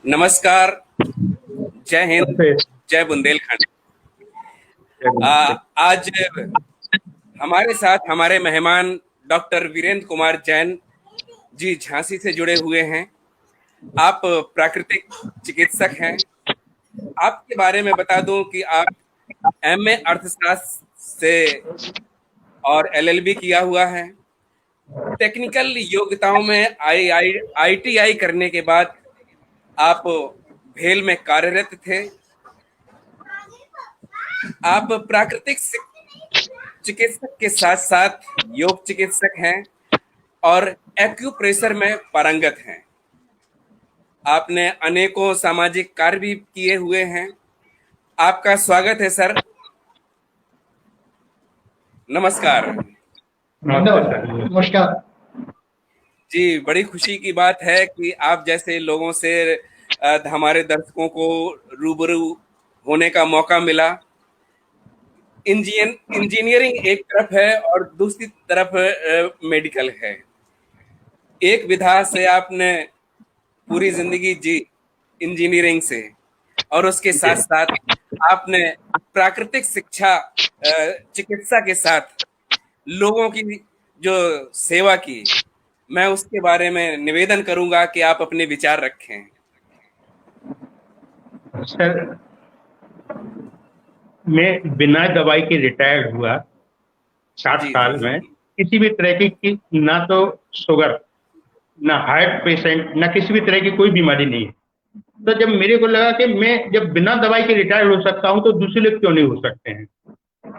नमस्कार। जय हिंद। नमस्ते। जय बुंदेलखंड। आज हमारे साथ हमारे मेहमान डॉक्टर वीरेंद्र कुमार जैन जी झांसी से जुड़े हुए हैं। आप प्राकृतिक चिकित्सक हैं। आपके बारे में बता दूं कि आप एमए अर्थशास्त्र से और एलएलबी किया हुआ है। टेक्निकल योग्यताओं में आईटीआई करने के बाद आप भेल में कार्यरत थे। आप प्राकृतिक चिकित्सक के साथ साथ योग चिकित्सक हैं और एक्यूप्रेशर में पारंगत हैं। आपने अनेकों सामाजिक कार्य भी किए हुए हैं। आपका स्वागत है सर। नमस्कार। नमस्कार। जी, बड़ी खुशी की बात है कि आप जैसे लोगों से हमारे दर्शकों को रूबरू होने का मौका मिला। इंजीनियरिंग एक तरफ है और दूसरी तरफ मेडिकल है। एक विधा से आपने पूरी जिंदगी जी इंजीनियरिंग से, और उसके साथ साथ आपने प्राकृतिक शिक्षा चिकित्सा के साथ लोगों की जो सेवा की, मैं उसके बारे में निवेदन करूंगा कि आप अपने विचार रखें। सर, मैं बिना दवाई के रिटायर्ड हुआ 60 जी जी साल जी। में। किसी भी तरह की ना तो शुगर, ना हार्ट पेशेंट, ना किसी भी तरह की कोई बीमारी नहीं है। तो जब मेरे को लगा कि मैं जब बिना दवाई के रिटायर्ड हो सकता हूं तो दूसरे लोग क्यों नहीं हो सकते हैं,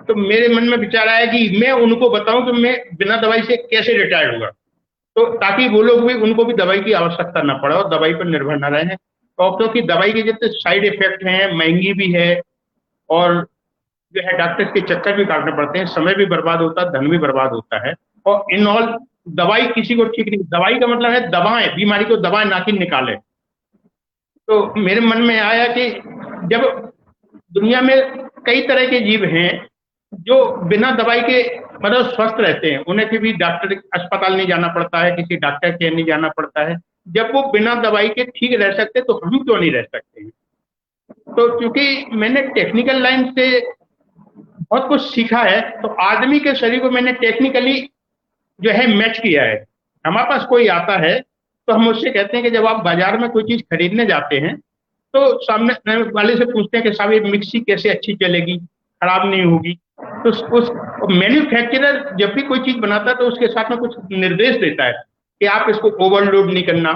तो मेरे मन में विचार आया कि मैं उनको बताऊं कि मैं बिना दवाई से कैसे रिटायर्ड हुआ, तो ताकि वो लोग भी, उनको भी दवाई की आवश्यकता ना पड़े और दवाई पर निर्भर ना रहे। और क्योंकि दवाई के जितने साइड इफेक्ट हैं, महंगी भी है, और जो है डॉक्टर के चक्कर भी काटने पड़ते हैं, समय भी बर्बाद होता है, धन भी बर्बाद होता है। और इन ऑल दवाई किसी को ठीक नहीं। दवाई का मतलब है दवाएं, बीमारी को दवाएं ना कि निकाले। तो मेरे मन में आया कि जब दुनिया में कई तरह के जीव हैं जो बिना दवाई के मतलब स्वस्थ रहते हैं, उन्हें कभी डॉक्टर अस्पताल नहीं जाना पड़ता है, किसी डॉक्टर के नहीं जाना पड़ता है। जब वो बिना दवाई के ठीक रह सकते तो हम क्यों नहीं रह सकते हैं? तो क्योंकि मैंने टेक्निकल लाइन से बहुत कुछ सीखा है, तो आदमी के शरीर को मैंने टेक्निकली जो है मैच किया है। हमारे पास कोई आता है तो हम उससे कहते हैं कि जब आप बाजार में कोई चीज खरीदने जाते हैं तो सामने वाले से पूछते हैं कि साहब ये मिक्सी कैसे अच्छी चलेगी, खराब नहीं होगी। तो उस मैन्युफैक्चरर जब भी कोई चीज बनाता है तो उसके साथ में कुछ निर्देश देता है कि आप इसको ओवरलोड नहीं करना,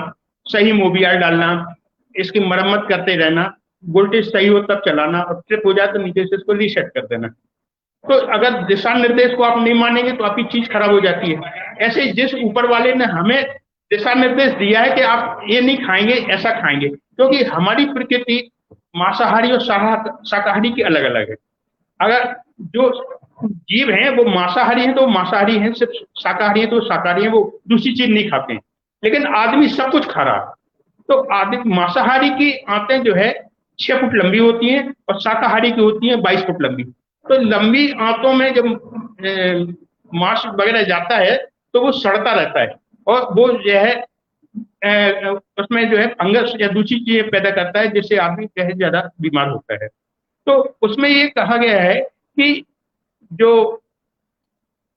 सही मोबियार डालना, इसकी मरम्मत करते रहना, वोल्टेज सही हो तब चलाना, और ट्रिप हो जाए तो नीचे से इसको रीसेट कर देना। तो अगर दिशा निर्देश को आप नहीं मानेंगे तो आपकी चीज खराब हो जाती है। ऐसे जिस ऊपर वाले ने हमें दिशा निर्देश दिया है कि आप ये नहीं खाएंगे, ऐसा खाएंगे, क्योंकि हमारी प्रकृति मांसाहारी और शाकाहारी की अलग अलग है। अगर जो जीव हैं वो मांसाहारी हैं तो वो मांसाहारी हैं, सिर्फ शाकाहारी हैं तो शाकाहारी हैं, वो दूसरी चीज नहीं खाते हैं। लेकिन आदमी सब कुछ खा रहा है। तो आदमी मांसाहारी की आंतें जो है 6 फुट लंबी होती हैं और शाकाहारी की होती हैं 22 फुट लंबी। तो लंबी आंतों में जब मांस वगैरह जाता है तो वो सड़ता रहता है, और वो जो है उसमें जो है फंगस या दूसरी चीजें पैदा करता है, जिससे आदमी जो है ज्यादा बीमार होता है। तो उसमें ये कहा गया है कि जो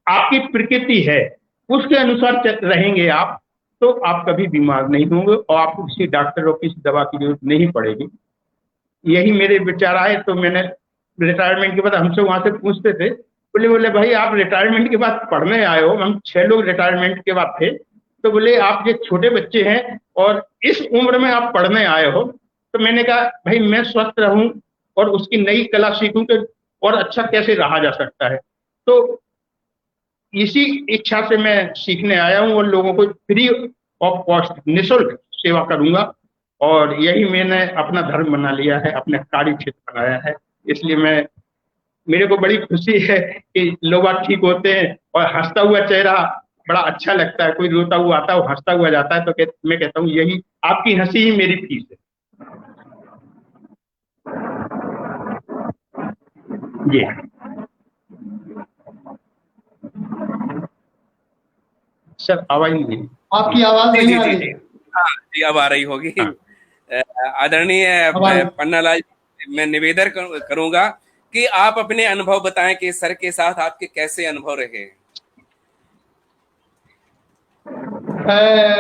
आपकी प्रकृति है उसके अनुसार रहेंगे आप, तो आप कभी बीमार नहीं होंगे और आपको किसी डॉक्टर और किसी दवा की जरूरत नहीं पड़ेगी। यही मेरे विचार आए, तो मैंने रिटायरमेंट के बाद, हमसे वहां से पूछते थे, बोले बोले भाई आप रिटायरमेंट के बाद पढ़ने आए हो, हम 6 लोग रिटायरमेंट के बाद थे, तो बोले आप जो छोटे बच्चे हैं और इस उम्र में आप पढ़ने आए हो। तो मैंने कहा भाई मैं स्वस्थ रहूं और उसकी नई कला सीखूं कि और अच्छा कैसे रहा जा सकता है। तो इसी इच्छा से मैं सीखने आया हूँ और लोगों को फ्री ऑफ कॉस्ट, निःशुल्क सेवा करूंगा। और यही मैंने अपना धर्म बना लिया है, अपना कार्य क्षेत्र बनाया है। इसलिए मेरे को बड़ी खुशी है कि लोग बाग ठीक होते हैं और हंसता हुआ चेहरा बड़ा अच्छा लगता है। कोई रोता हुआ आता है, वो हंसता हुआ जाता है, तो मैं कहता हूँ यही आपकी हंसी ही मेरी फीस है। जी सर, आवाज नहीं। आपकी आवाज जी नहीं जी आ जी रही जी। है। हाँ जी, अब आ रही होगी। हाँ आदरणीय हमारे पन्नालाल, मैं निवेदन करूंगा कि आप अपने अनुभव बताएं कि सर के साथ आपके कैसे अनुभव रहे।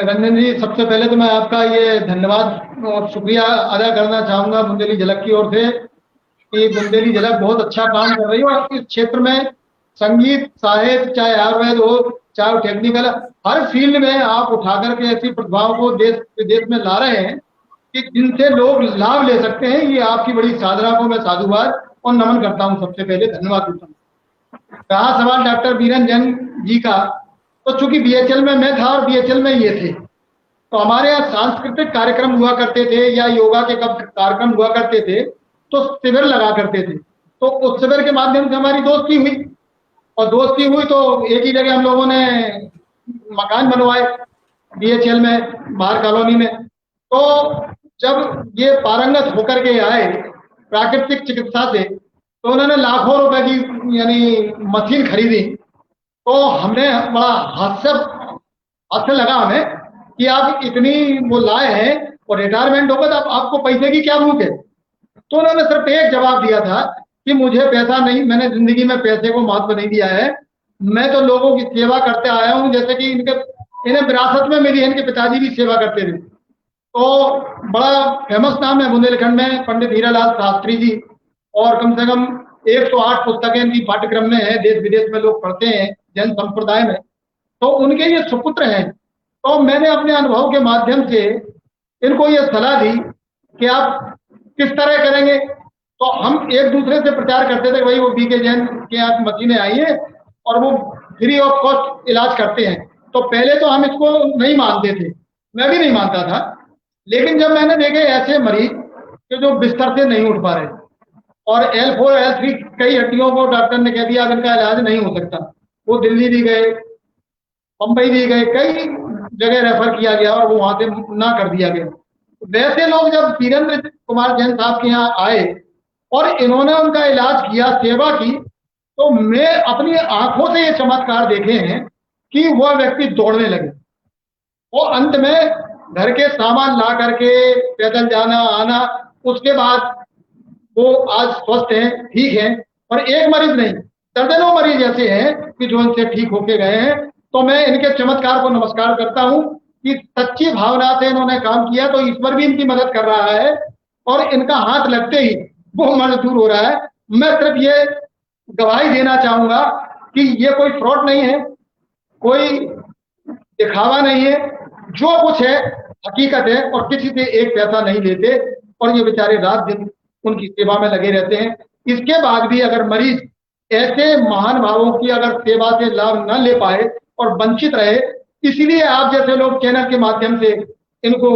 रंजन जी, सबसे पहले तो मैं आपका ये धन्यवाद और शुक्रिया अदा करना चाहूंगा बुंदेली झलक की ओर से कि बुंदेली झलक बहुत अच्छा काम कर रही है और इस क्षेत्र में संगीत, साहित्य, चाहे आयुर्वेद हो, चाहे टेक्निकल, हर फील्ड में आप उठा करके ऐसी प्रतिभाओं को देश विदेश में ला रहे हैं कि जिनसे लोग लाभ ले सकते हैं। ये आपकी बड़ी साधना को मैं साधुवाद और नमन करता हूँ। सबसे पहले धन्यवाद देता हूँ। रहा सवाल डॉक्टर बीरन जैन जी का, तो चूंकि बीएचएल में मैं था और बीएचएल में ये थे, तो हमारे यहाँ सांस्कृतिक कार्यक्रम हुआ करते थे या योगा के कब कार्यक्रम हुआ करते थे तो शिविर लगा करते थे। तो उस शिविर के माध्यम से हमारी दोस्ती हुई और दोस्ती हुई तो एक ही जगह हम लोगों ने मकान बनवाए बीएचएल में, बाहर कॉलोनी में। तो जब ये पारंगत होकर के आए प्राकृतिक चिकित्सा से, तो उन्होंने लाखों रुपए की यानी मशीन खरीदी। तो हमने बड़ा हास्य लगा हमें कि आप इतनी वो लाए हैं और रिटायरमेंट होगा तो आपको पैसे की क्या भूख है। तो उन्होंने सिर्फ एक जवाब दिया था कि मुझे पैसा नहीं, मैंने जिंदगी में पैसे को महत्व नहीं दिया है, मैं तो लोगों की सेवा करते आया हूँ। जैसे कि इन्हें विरासत में मिली है, इनके पिताजी भी सेवा करते थे। तो बड़ा फेमस नाम है बुंदेलखंड में पंडित हीरालाल शास्त्री जी, और कम से कम 108 पुस्तकें इनकी पाठ्यक्रम में है, देश विदेश में लोग पढ़ते हैं जैन संप्रदाय में। तो उनके ये सुपुत्र हैं। तो मैंने अपने अनुभव के माध्यम से इनको ये सलाह दी कि आप किस तरह करेंगे। तो हम एक दूसरे से प्रचार करते थे, भाई वो बीके जैन के यहाँ मशीनें आई है और वो फ्री ऑफ कॉस्ट इलाज करते हैं। तो पहले तो हम इसको नहीं मानते थे, मैं भी नहीं मानता था। लेकिन जब मैंने देखे ऐसे मरीज कि जो बिस्तर से नहीं उठ पा रहे और L4 L3 कई हड्डियों को डॉक्टर ने कह दिया इनका इलाज नहीं हो सकता, वो दिल्ली भी गए, मुंबई भी गए, कई जगह रेफर किया गया और वो वहां से ना कर दिया गया। वैसे लोग जब वीरेंद्र कुमार जैन साहब के यहाँ आए और इन्होंने उनका इलाज किया, सेवा की, तो मैं अपनी आंखों से ये चमत्कार देखे हैं कि वह व्यक्ति दौड़ने लगे। वो अंत में घर के सामान ला करके पैदल जाना आना, उसके बाद वो आज स्वस्थ हैं, ठीक हैं। और एक मरीज नहीं, दर्जनों मरीज ऐसे हैं कि जो इनसे ठीक होके गए हैं। तो मैं इनके चमत्कार को नमस्कार करता हूं कि सच्ची भावना से इन्होंने काम किया तो ईश्वर भी इनकी मदद कर रहा है और इनका हाथ लगते ही वो मर्ज दूर हो रहा है। मैं सिर्फ ये गवाही देना चाहूंगा कि ये कोई फ्रॉड नहीं है, कोई दिखावा नहीं है, जो कुछ है हकीकत है और किसी से एक पैसा नहीं लेते और ये बेचारे रात दिन उनकी सेवा में लगे रहते हैं। इसके बाद भी अगर मरीज ऐसे महान भावों की अगर सेवा से लाभ न ले पाए और वंचित रहे, इसलिए आप जैसे लोग चैनल के माध्यम से इनको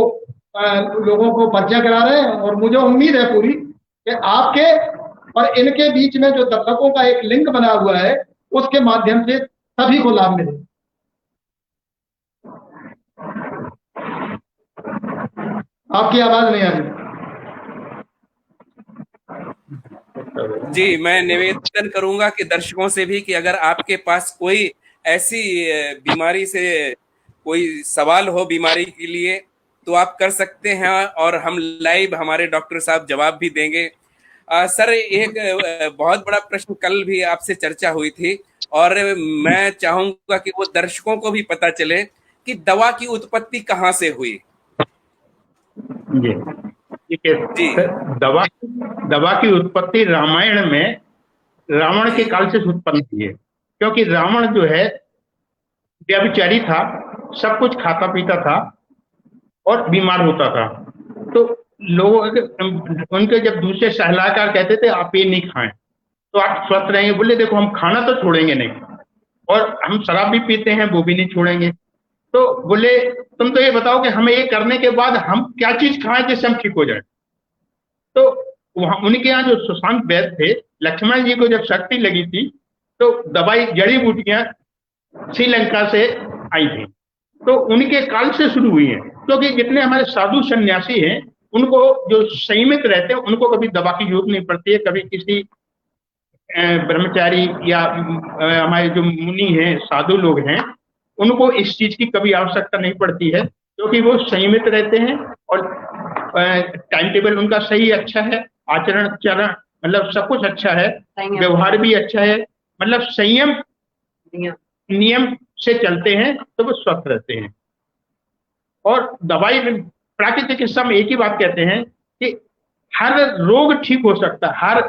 लोगों को परिचय करा रहे हैं और मुझे उम्मीद है पूरी कि आपके और इनके बीच में जो दर्शकों का एक लिंक बना हुआ है उसके माध्यम से सभी को लाभ मिले। आपकी आवाज नहीं आ रही जी। मैं निवेदन करूंगा कि दर्शकों से भी कि अगर आपके पास कोई ऐसी बीमारी से कोई सवाल हो बीमारी के लिए तो आप कर सकते हैं और हम लाइव हमारे डॉक्टर साहब जवाब भी देंगे। सर, एक बहुत बड़ा प्रश्न कल भी आपसे चर्चा हुई थी और मैं चाहूंगा कि वो दर्शकों को भी पता चले कि दवा की उत्पत्ति कहाँ से हुई। जी ठीक है। दवा की उत्पत्ति रामायण में रावण के काल से उत्पन्न हुई है, क्योंकि रावण जो है व्यभिचारी था, सब कुछ खाता पीता था और बीमार होता था। तो लोग उनके जब दूसरे सलाहकार कहते थे आप ये नहीं खाएं तो आप स्वस्थ रहेंगे, बोले देखो हम खाना तो छोड़ेंगे नहीं और हम शराब भी पीते हैं वो भी नहीं छोड़ेंगे। तो बोले तुम तो ये बताओ कि हमें ये करने के बाद हम क्या चीज खाएं जिससे हम ठीक हो जाए। तो वहां उनके यहाँ जो सुशांत वैद्य थे, लक्ष्मण जी को जब शक्ति लगी थी तो दवाई जड़ी बूटियां श्रीलंका से आई थी, तो उनके काल से शुरू हुई है। क्योंकि जितने हमारे साधु सन्यासी हैं उनको जो संयमित रहते हैं उनको कभी दवा की जरूरत नहीं पड़ती है। कभी किसी ब्रह्मचारी या हमारे जो मुनि हैं, साधु लोग हैं, उनको इस चीज की कभी आवश्यकता नहीं पड़ती है, क्योंकि वो संयमित रहते हैं और टाइम टेबल उनका सही अच्छा है, आचरण चरण मतलब सब कुछ अच्छा है, व्यवहार भी अच्छा है, मतलब संयम नियम से चलते हैं तो वो स्वस्थ रहते हैं। और दवाई प्राकृतिक चिकित्सा में एक ही बात कहते हैं कि हर रोग ठीक हो सकता है, हर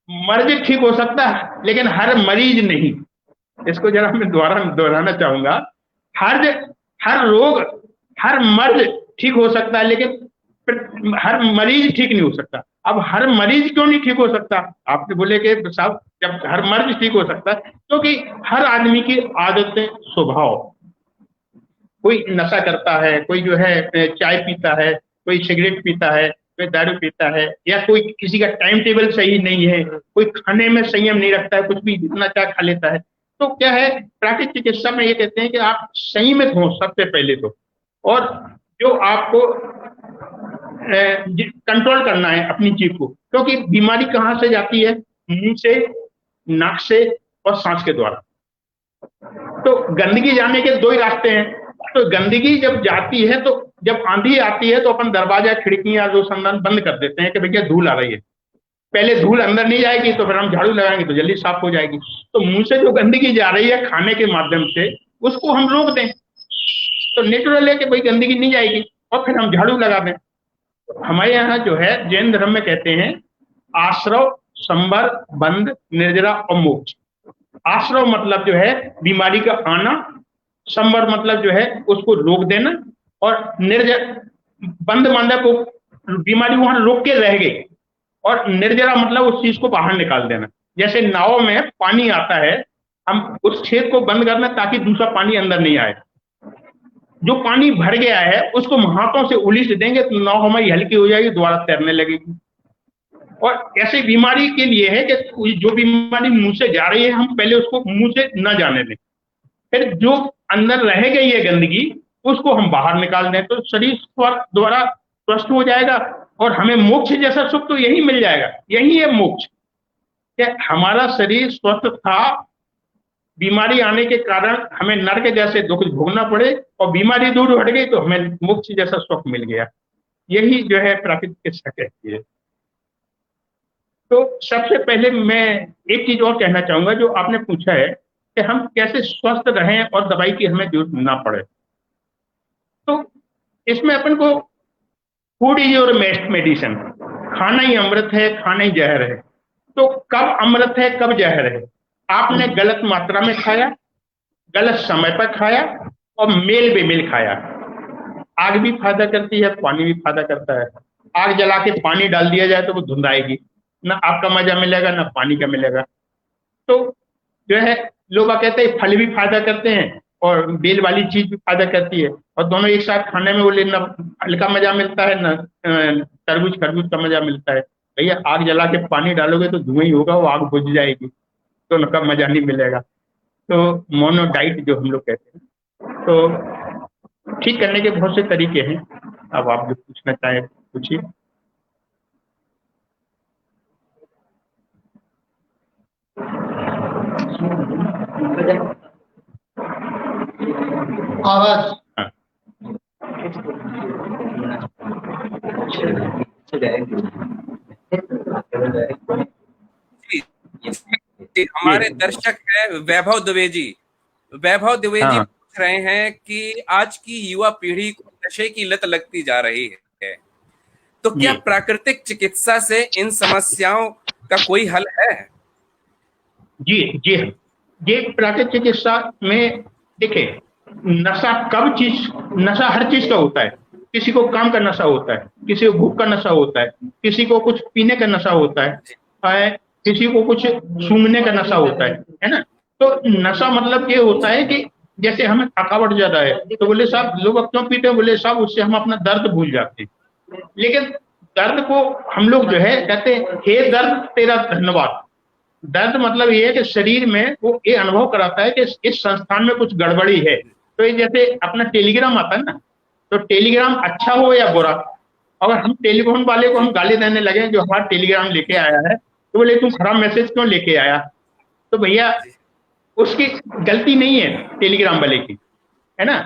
मर्ज ठीक हो सकता है, लेकिन हर मरीज नहीं। इसको जरा मैं दोहराना चाहूंगा। हर हर रोग, हर मर्ज ठीक हो सकता है, लेकिन हर मरीज ठीक नहीं हो सकता। अब हर मरीज क्यों नहीं ठीक हो सकता? आपने बोले कि साहब जब हर मर्ज ठीक हो सकता है, क्योंकि हर आदमी की आदतें, स्वभाव, कोई नशा करता है, कोई जो है चाय पीता है, कोई सिगरेट पीता है, कोई दारू पीता है, या कोई किसी का टाइम टेबल सही नहीं है, कोई खाने में संयम नहीं रखता है, कुछ भी जितना चाहे खा लेता है। तो क्या है, प्राकृतिक चिकित्सा में ये कहते हैं कि आप संयमित हो सबसे पहले तो, और जो आपको कंट्रोल करना है अपनी जीभ को, क्योंकि बीमारी कहाँ से जाती है? मुंह से, नाक से और सांस के द्वारा। तो गंदगी जाने के दो ही रास्ते हैं। तो गंदगी जब जाती है, तो जब आंधी आती है तो अपन दरवाजा, खिड़कियां, रोशनदान बंद कर देते हैं कि भैया धूल आ रही है। पहले धूल अंदर नहीं जाएगी तो फिर हम झाड़ू लगाएंगे तो जल्दी साफ हो जाएगी। तो मुंह से जो गंदगी जा रही है खाने के माध्यम से, उसको हम रोक दें तो नेचुरल है कि भाई गंदगी नहीं जाएगी, और फिर हम झाड़ू लगा दें। हमारे यहाँ जो है जैन धर्म में कहते हैं आश्रव, संवर, बंध, निर्जरा और मोक्ष। आश्रव मतलब जो है बीमारी का आना, संवर मतलब जो है उसको रोक देना, और निर्जर बंद मतलब को बीमारी वहां रोक के रह गई, और निर्जरा मतलब उस चीज को बाहर निकाल देना। जैसे नाव में पानी आता है, हम उस छेद को बंद करना ताकि दूसरा पानी अंदर नहीं आए। जो पानी भर गया है उसको हाथों से उलीच देंगे तो नाव हमारी हल्की हो जाएगी, दोबारा तैरने लगेगी। और ऐसी बीमारी के लिए है कि जो बीमारी मुंह से जा रही है, हम पहले उसको मुंह से न जाने दें, फिर जो अंदर रह गई है गंदगी उसको हम बाहर निकाल दें, तो शरीर द्वारा स्वस्थ हो जाएगा, और हमें मोक्ष जैसा सुख तो यही मिल जाएगा। यही है मोक्ष, कि हमारा शरीर स्वस्थ था, बीमारी आने के कारण हमें नरक जैसे दुख भोगना पड़े, और बीमारी दूर हट गई तो हमें मोक्ष जैसा सुख मिल गया। यही जो है प्राकृतिक चिकित्सा कहती है। तो सबसे पहले मैं एक चीज और कहना चाहूंगा, जो आपने पूछा है कि हम कैसे स्वस्थ रहें और दवाई की हमें जरूरत ना पड़े। तो इसमें अपन को food is your best medicine, खाना ही अमृत है, खाना ही जहर है। तो कब अमृत है, कब जहर है? आपने गलत मात्रा में खाया, गलत समय पर खाया, और मेल बेमेल खाया। आग भी फायदा करती है, पानी भी फायदा करता है। आग जला के पानी डाल दिया जाए तो वो धुंधाएगी, ना आपका मजा मिलेगा ना पानी का मिलेगा। तो जो है लोग कहते हैं फल भी फायदा करते हैं और बेल वाली चीज भी फायदा करती है, और दोनों एक साथ खाने में बोले ना फल का मजा मिलता है ना तरबूज खरबूज का मजा मिलता है। भैया आग जला के पानी डालोगे तो धुआं ही होगा, वो आग बुझ जाएगी, तो उनका मजा नहीं मिलेगा। तो मोनो डाइट जो हम लोग कहते हैं, तो ठीक करने के बहुत से तरीके हैं। अब आप जो पूछना चाहें पूछिए। आवाज जी, हमारे दर्शक है वैभव द्विवेदी। वैभव द्विवेदी हाँ। पूछ रहे हैं कि आज की युवा पीढ़ी को नशे की लत लगती जा रही है, तो क्या प्राकृतिक चिकित्सा से इन समस्याओं का कोई हल है? जी जी, ये प्राकृतिक चिकित्सा में देखिए, नशा हर चीज का होता है। किसी को काम का नशा होता है, किसी को भूख का नशा होता है, किसी को कुछ पीने का नशा होता है, किसी को कुछ सूंघने का नशा होता है ना। तो नशा मतलब ये होता है कि जैसे हमें थकावट ज्यादा है तो बोले साहब लोग क्यों पीते हैं, बोले साहब उससे हम अपना दर्द भूल जाते हैं। लेकिन दर्द को हम लोग जो है कहते हैं हे दर्द तेरा धन्यवाद। दर्द मतलब ये है कि शरीर में वो ये अनुभव कराता है कि इस संस्थान में कुछ गड़बड़ी है। तो ये जैसे अपना टेलीग्राम आता है ना, तो टेलीग्राम अच्छा हो या बुरा, अगर हम टेलीफोन वाले को हम गाली देने लगे जो हमारा टेलीग्राम लेके आया है, तो बोले तुम खराब मैसेज क्यों लेके आया, तो भैया उसकी गलती नहीं है टेलीग्राम वाले की, है ना।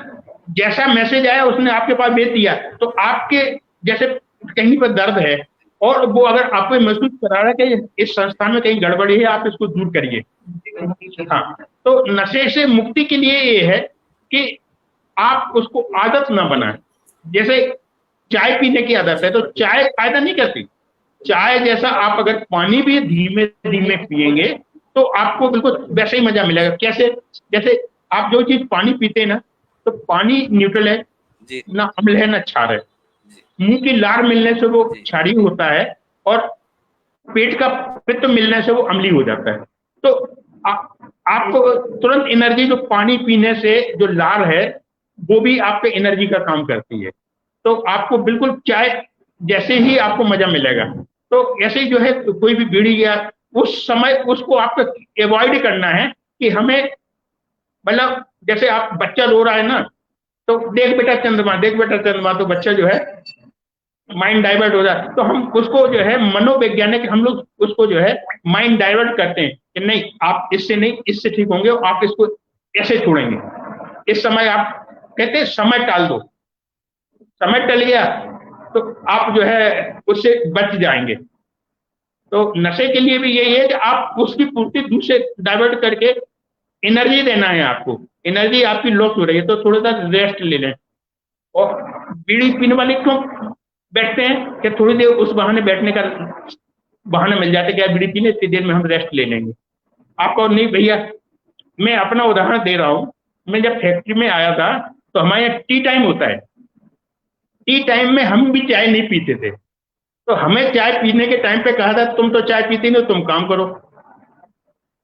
जैसा मैसेज आया उसने आपके पास भेज दिया, तो आपके जैसे कहीं पर दर्द है और वो अगर आपको महसूस करा रहा है कि इस संस्थान में कहीं गड़बड़ी है, आप इसको दूर करिए। हाँ, तो नशे से मुक्ति के लिए ये है कि आप उसको आदत ना बनाएं। जैसे चाय पीने की आदत है तो चाय फायदा नहीं करती, चाय जैसा आप अगर पानी भी धीमे धीमे पिएंगे तो आपको बिल्कुल वैसे ही मजा मिलेगा। कैसे? जैसे आप जो चीज पानी पीते हैं ना, तो पानी न्यूट्रल है, जी ना अम्ल है ना क्षार है। जी मुंह की लार मिलने से वो जी क्षारीय होता है और पेट का पित्त मिलने से वो अम्लीय हो जाता है। तो आ, आपको तुरंत एनर्जी जो पानी पीने से जो लार है वो भी आपके एनर्जी का काम करती है। तो आपको बिल्कुल चाय जैसे ही आपको मजा मिलेगा। तो ऐसे ही जो है कोई भी बीड़ी या उस समय उसको आपको अवॉइड करना है कि हमें, मतलब जैसे आप बच्चा रो रहा है ना, तो देख बेटा चंद्रमा, देख बेटा चंद्रमा, तो बच्चा जो है माइंड डाइवर्ट हो जाए। तो हम उसको जो है मनोवैज्ञानिक, हम लोग उसको जो है माइंड डाइवर्ट करते हैं कि नहीं आप इससे नहीं, इससे ठीक होंगे, आप इसको ऐसे छोड़ेंगे। इस समय आप कहते हैं समय टाल दो, समय टल गया तो आप जो है उससे बच जाएंगे। तो नशे के लिए भी यही है कि आप उसकी पूर्ति दूसरे डाइवर्ट करके एनर्जी देना है आपको। एनर्जी आपकी लॉस हो रही है तो थोड़ा सा रेस्ट ले लें। और बीड़ी पीने वाले क्यों बैठते हैं कि थोड़ी देर उस बहाने बैठने का बहाना मिल जाता है, क्या बीड़ी पीने इतनी देर में हम रेस्ट ले लेंगे। आपको नहीं भैया, मैं अपना उदाहरण दे रहा हूँ। मैं जब फैक्ट्री में आया था तो हमारे यहाँ टी टाइम होता है। टी टाइम में हम भी चाय नहीं पीते थे, तो हमें चाय पीने के टाइम पे कहा था तुम तो चाय पीते नहीं, तुम काम करो।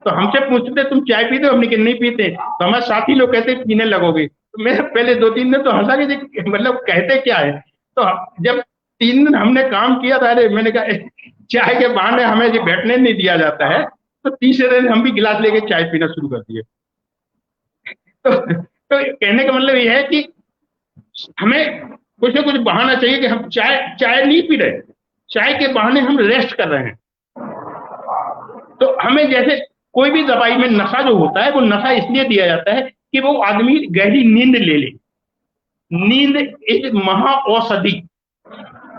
तो हमसे पूछते थे तुम चाय पीते हो, हमने कि नहीं पीते। तो हमारे साथी लोग कहते पीने लगोगे। तो मैं पहले 2-3 दिन तो हंसा कि मतलब कहते क्या है। तो जब 3 दिन हमने काम किया था, अरे मैंने कहा चाय के बहाने हमें जो बैठने नहीं दिया जाता है, तो तीसरे दिन हम भी गिलास लेके चाय पीना शुरू कर दिए। तो कहने का मतलब ये है कि हमें कुछ ना कुछ बहाना चाहिए कि हम चाय चाय नहीं पी रहे, चाय के बहाने हम रेस्ट कर रहे हैं। तो हमें जैसे कोई भी दवाई में नशा जो होता है वो नशा इसलिए दिया जाता है कि वो आदमी गहरी नींद ले ले। नींद एक महा औषधि,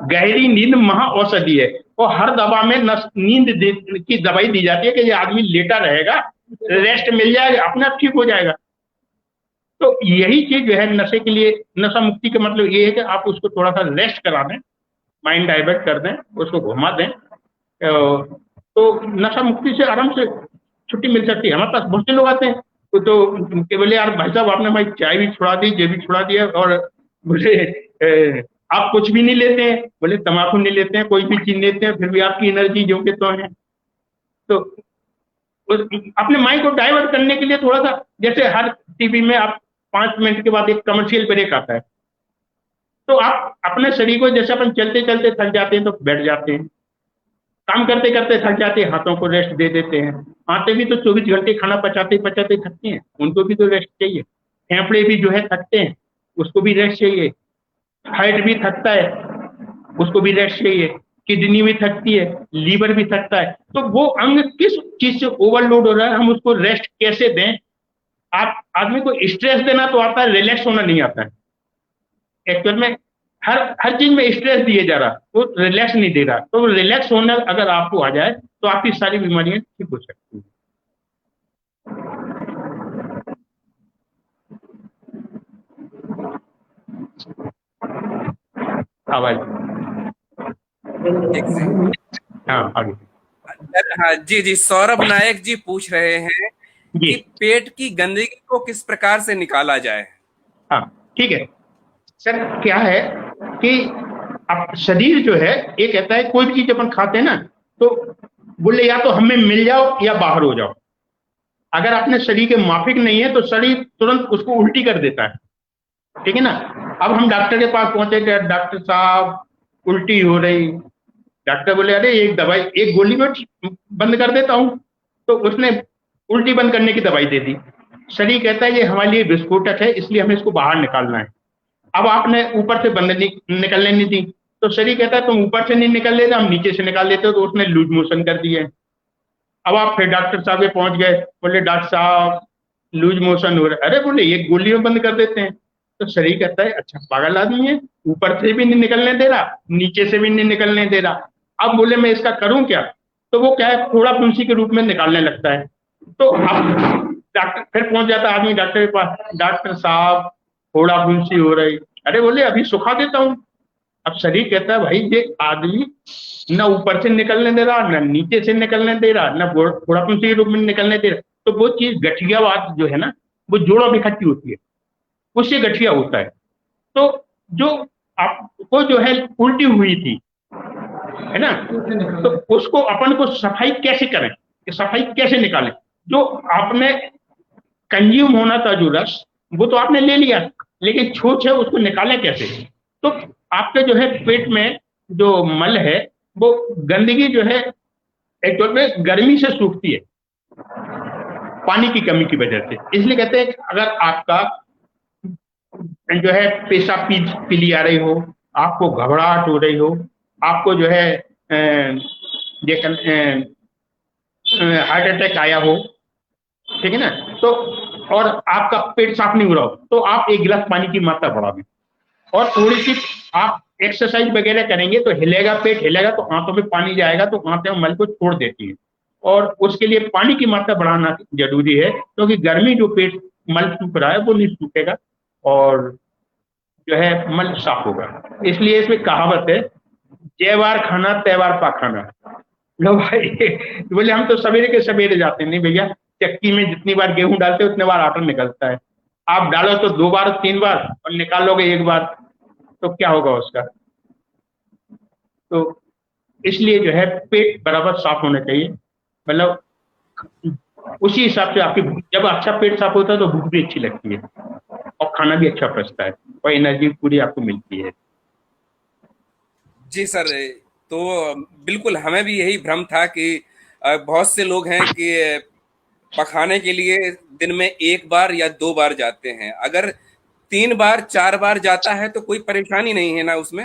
गहरी नींद महा औषधि है। और हर दवा में नींद की दवाई दी जाती है कि ये आदमी लेटा रहेगा, रेस्ट मिल जाएगा, अपने आप ठीक हो जाएगा। तो यही चीज जो है नशे के लिए, नशा मुक्ति का मतलब ये है कि आप उसको थोड़ा सा रेस्ट करा दें, माइंड डाइवर्ट कर दें, उसको घुमा दें। तो नशा मुक्ति से आराम से छुट्टी मिल सकती है। हमारे पास बहुत से लोग आते हैं तो बोले यार भाई साहब आपने भाई चाय भी छुड़ा दी, ये भी छुड़ा दिया, और बोले आप कुछ भी नहीं लेते हैं, बोले तम्बाकू नहीं लेते हैं, कोई भी चीज नहीं लेते हैं, फिर भी आपकी एनर्जी जो के तो है। तो अपने माइंड को डाइवर्ट करने के लिए थोड़ा सा, जैसे हर टीवी में आप 5 मिनट के बाद एक कमर्शियल ब्रेक आता है, तो आप अपने शरीर को, जैसे अपन चलते चलते थक जाते हैं तो बैठ जाते हैं, काम करते करते थक जाते हैं, हाथों को रेस्ट दे देते हैं। हाथें भी तो 24 घंटे खाना पचाते पचाते थकती हैं, उनको भी तो रेस्ट चाहिए। फेफड़े भी जो है थकते हैं, उसको भी रेस्ट चाहिए। हार्ट भी थकता है, उसको भी रेस्ट चाहिए। किडनी भी थकती है, लीवर भी थकता है। तो वो अंग किस चीज से ओवरलोड हो रहा है, हम उसको रेस्ट कैसे दें। आप आदमी को स्ट्रेस देना तो आता है, रिलैक्स होना नहीं आता है। एक्चुअल में हर हर चीज में स्ट्रेस दिए जा रहा, वो रिलैक्स नहीं दे रहा। तो रिलैक्स होना अगर आपको आ जाए तो आपकी सारी बीमारियां ठीक हो सकती हैं। आवाज, एक सेकंड। हाँ आगे हाँ जी जी, सौरभ नायक जी पूछ रहे हैं जी। कि पेट की गंदगी को किस प्रकार से निकाला जाए। हाँ ठीक है सर, क्या है कि अब शरीर जो है ये कहता है, कोई भी चीज अपन खाते हैं ना तो बोले या तो हमें मिल जाओ या बाहर हो जाओ। अगर अपने शरीर के माफिक नहीं है तो शरीर तुरंत उसको उल्टी कर देता है, ठीक है ना। अब हम डॉक्टर के पास पहुंचे कि डॉक्टर साहब उल्टी हो रही। डॉक्टर बोले अरे एक दवाई, एक गोली में बंद कर देता हूं। तो उसने उल्टी बंद करने की दवाई दे दी। शरीर कहता है ये हमारे लिए विस्फोटक है, इसलिए हमें इसको बाहर निकालना है। अब आपने ऊपर से बंद निकलने नहीं दी, तो शरीर कहता है तुम ऊपर से नहीं निकल लेते, हम नीचे से निकाल लेते हो। तो उसने लूज मोशन कर दिए। अब आप फिर डॉक्टर साहब के पहुंच गए, बोले डॉक्टर साहब लूज मोशन हो रहा है। अरे बोले एक गोली में बंद कर देते हैं। तो शरीर कहता है अच्छा पागल आदमी है, ऊपर से भी नहीं निकलने दे रहा, नीचे से भी नहीं निकलने दे रहा, अब बोले मैं इसका करूं क्या? तो वो क्या है, फोड़ा फुंसी के रूप में निकालने लगता है। तो अब डॉक्टर फिर पहुंच जाता है आदमी डॉक्टर के पास, डॉक्टर साहब फोड़ा फुंसी हो रही, अरे बोले अभी सुखा देता हूँ। अब शरीर कहता है भाई ये आदमी न ऊपर से निकलने दे रहा, न नीचे से निकलने दे रहा, न फोड़ा फुंसी के रूप में निकलने दे रहा। तो वो चीज गठियावाद जो है ना, वो जोड़ों में इकट्ठी होती है, उससे गठिया होता है। तो जो आपको जो है उल्टी हुई थी, है ना, तो उसको अपन को सफाई कैसे करें, कि सफाई कैसे निकालें? जो आपने कंज्यूम होना था जो रस, वो तो आपने ले लिया, लेकिन छूछ है उसको निकालें कैसे? तो आपके जो है पेट में जो मल है, वो गंदगी जो है एक्चुअल में गर्मी से सूखती है, पानी की कमी की वजह से। इसलिए कहते हैं कि अगर आपका जो है पेशाब पीली आ रही हो, आपको घबराहट हो रही हो, आपको जो है हार्ट अटैक आया हो, ठीक है ना, तो और आपका पेट साफ नहीं हो रहा हो, तो आप 1 गिलास पानी की मात्रा बढ़ा दें। और थोड़ी सी आप एक्सरसाइज वगैरह करेंगे तो हिलेगा, पेट हिलेगा तो आंतों में पानी जाएगा, तो आंतें मल को छोड़ देती है। और उसके लिए पानी की मात्रा बढ़ाना जरूरी है, क्योंकि गर्मी जो पेट मल सूख रहा है वो नहीं सूखेगा और जो है मल साफ होगा। इसलिए इसमें कहावत है, जय बार खाना तय बार पाखाना। लो भाई बोले हम तो सवेरे के सवेरे जाते हैं, नहीं भैया, चक्की में जितनी बार गेहूं डालते उतने बार आटा निकलता है। आप डालो तो 2 बार 3 बार और निकालोगे 1 बार, तो क्या होगा उसका? तो इसलिए जो है पेट बराबर साफ होना चाहिए, मतलब उसी हिसाब से आपकी जब अच्छा पेट साफ होता है तो भूख भी अच्छी लगती है और खाना भी अच्छा पचता है और एनर्जी पूरी आपको मिलती है। जी सर, तो बिल्कुल हमें भी यही भ्रम था कि बहुत से लोग हैं कि पखाने के लिए दिन में 1 बार या 2 बार जाते हैं। अगर 3 बार 4 बार जाता है तो कोई परेशानी नहीं है ना उसमें?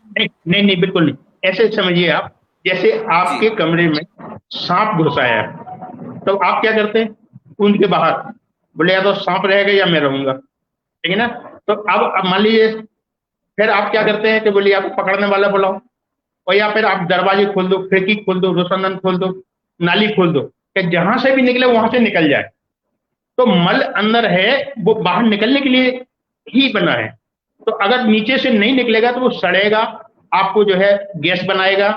नहीं नहीं नहीं, बिल्कुल नहीं। ऐसे समझिए आप, जैसे आपके जी कमरे में सांप घुसा है, तो आप क्या करते हैं? कूद के बाहर, बोले या तो सांप रहेगा या मैं रहूंगा, ठीक है ना। तो अब मान लीजिए फिर आप क्या करते हैं कि बोले या तो पकड़ने वाला बुलाओ, और या फिर आप दरवाजे खोल दो, खिड़की खोल दो, रोशनदान खोल दो, नाली खोल दो, कि जहां से भी निकले वहां से निकल जाए। तो मल अंदर है, वो बाहर निकलने के लिए ही बना है। तो अगर नीचे से नहीं निकलेगा तो वो सड़ेगा, आपको जो है गैस बनाएगा,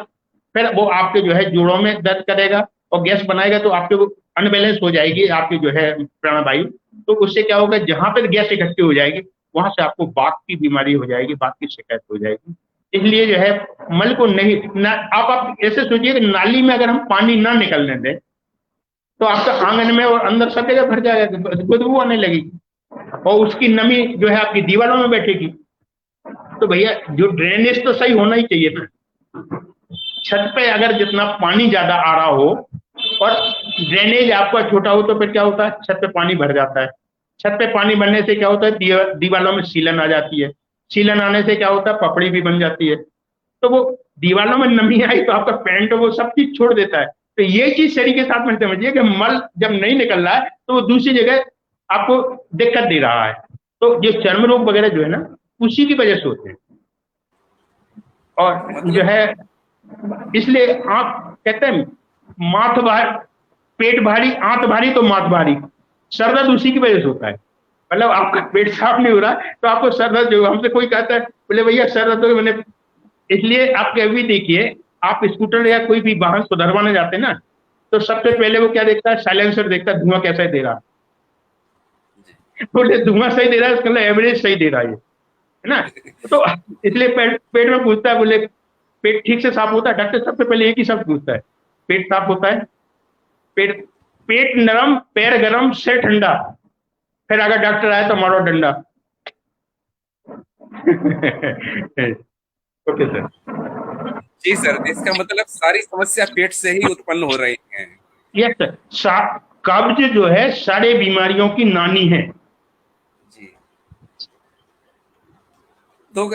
फिर वो आपके जो है जोड़ों में दर्द करेगा, और गैस बनाएगा तो आपके वो अनबैलेंस हो जाएगी आपकी जो है प्राणवायु। तो उससे क्या होगा, जहां पर गैस इकट्ठी हो जाएगी वहां से आपको बात की बीमारी हो जाएगी, बात की शिकायत हो जाएगी। इसलिए जो है मल को नहीं ना, आप ऐसे सोचिए कि नाली में अगर हम पानी ना निकलने दें तो आपका आंगन में और अंदर सब जगह भर जाएगा, बदबू आने लगेगी और उसकी नमी जो है आपकी दीवारों में बैठेगी। तो भैया जो ड्रेनेज तो सही होना ही चाहिए ना। छत पे अगर जितना पानी ज्यादा आ रहा हो और ड्रेनेज आपका छोटा हो तो फिर क्या होता है, छत पे पानी भर जाता है। छत पे पानी भरने से क्या होता है, दीवारों में सीलन आ जाती है। सीलन आने से क्या होता है, पपड़ी भी बन जाती है। तो वो दीवारों में नमी आई तो आपका पेंट वो सब चीज छोड़ देता है। तो ये चीज शरीर के साथ में समझिए कि मल जब नहीं निकल रहा है तो वो दूसरी जगह आपको दिक्कत दे रहा है। तो ये चर्म रोग वगैरह जो है ना, उसी की वजह से होते हैं। और जो मतलब है इसलिए आप कहते हैं माथ भारी, पेट भारी, आंत भारी तो माथ भारी, सर दर्द उसी की वजह से होता है। मतलब आपका पेट साफ नहीं हो रहा तो आपको सर दर्द, जो हमसे कोई कहता है बोले भैया सर दर्द, मैंने, इसलिए आप कभी देखिए, आप स्कूटर या कोई भी वाहन सुधरवाने जाते हैं ना, तो सबसे पहले वो क्या देखता है, साइलेंसर देखता है, धुआं कैसा दे रहा है। बोले धुआं सही दे रहा है, उसका मतलब एवरेज सही दे रहा है ना। तो इसलिए पेट में पूछता है, बोले पेट ठीक से साफ होता है? डॉक्टर सबसे पहले एक ही शब्द पूछता है, पेट साफ होता है? पेट पेट नरम, पैर गरम, सिर ठंडा। फिर अगर डॉक्टर आए तो मारो डंडा। Okay sir. जी सर, इसका मतलब सारी समस्या पेट से ही उत्पन्न हो रही है। यस सर, कब्ज जो है सारे बीमारियों की नानी है। जी, तो